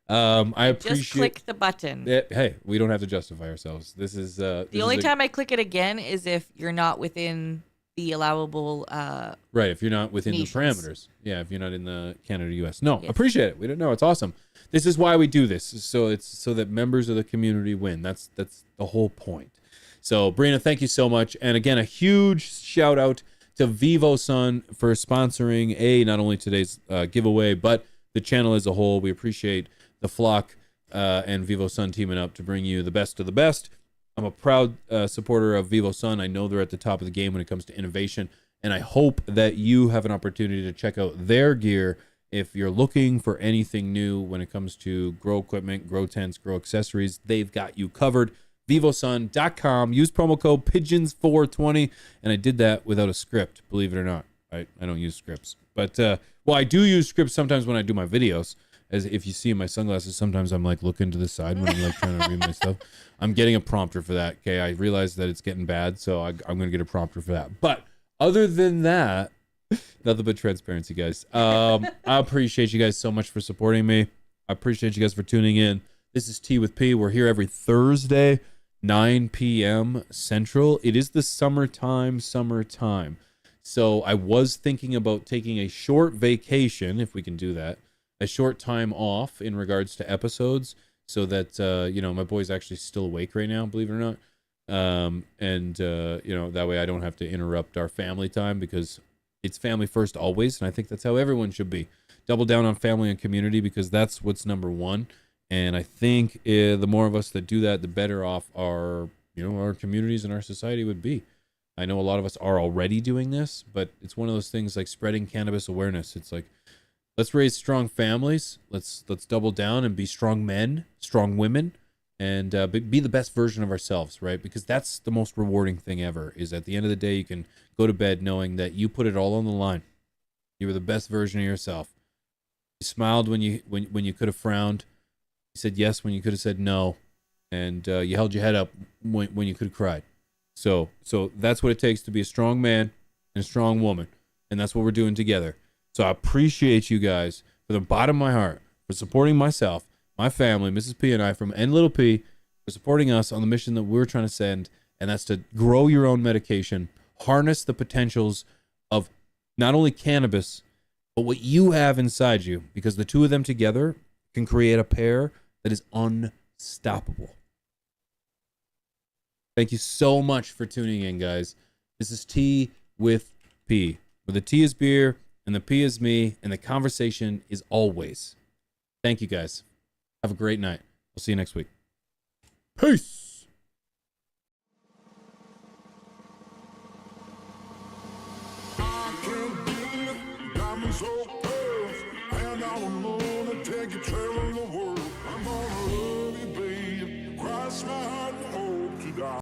I appreciate. Just click the button. Hey, we don't have to justify ourselves. This is the only time I click it again is if you're not within the allowable. Right, if you're not within nations. the parameters. Yeah, if you're not in the Canada, U.S. No, yes. Appreciate it. We don't know. It's awesome. This is why we do this. So it's so that members of the community win. That's the whole point. So, Brina, thank you so much. And again, a huge shout out to Vivo Sun for sponsoring not only today's giveaway, but the channel as a whole. We appreciate the Flock and Vivo Sun teaming up to bring you the best of the best. I'm a proud supporter of Vivo Sun. I know they're at the top of the game when it comes to innovation, and I hope that you have an opportunity to check out their gear if you're looking for anything new when it comes to grow equipment, grow tents, grow accessories. They've got you covered. vivosun.com. Use promo code pigeons420, and I did that without a script, believe it or not. I don't use scripts, but well, I do use scripts sometimes when I do my videos. As if you see in my sunglasses, sometimes I'm like looking to the side when I'm like trying to read my stuff. I'm getting a prompter for that. Okay, I realize that it's getting bad, so I'm gonna get a prompter for that. But other than that, nothing but transparency, guys. I appreciate you guys so much for supporting me. I appreciate you guys for tuning in. This is Tea with P. We're here every Thursday, 9 p.m. Central. It is the summertime. So I was thinking about taking a short vacation, if we can do that, a short time off in regards to episodes, so that my boy's actually still awake right now, believe it or not. That way I don't have to interrupt our family time, because it's family first always, and I think that's how everyone should be. Double down on family and community, because that's what's number one. And I think the more of us that do that, the better off our communities and our society would be. I know a lot of us are already doing this, but it's one of those things like spreading cannabis awareness. It's like, let's raise strong families. Let's double down and be strong men, strong women, and be the best version of ourselves, right? Because that's the most rewarding thing ever, is at the end of the day, you can go to bed knowing that you put it all on the line. You were the best version of yourself. You smiled when you could have frowned. You said yes when you could have said no. And you held your head up when you could have cried. So that's what it takes to be a strong man and a strong woman. And that's what we're doing together. So I appreciate you guys from the bottom of my heart for supporting myself, my family, Mrs. P and I from N Little P, for supporting us on the mission that we're trying to send, and that's to grow your own medication, harness the potentials of not only cannabis, but what you have inside you, because the two of them together can create a pair that is unstoppable. Thank you so much for tuning in, guys. This is Tea with P, where the T is beer, and the P is me, and the conversation is always. Thank you, guys. Have a great night. We'll see you next week. Peace. I can't believe got me so close, and I'm gonna take you traveling the world. I'm gonna love you, babe. Cross my heart.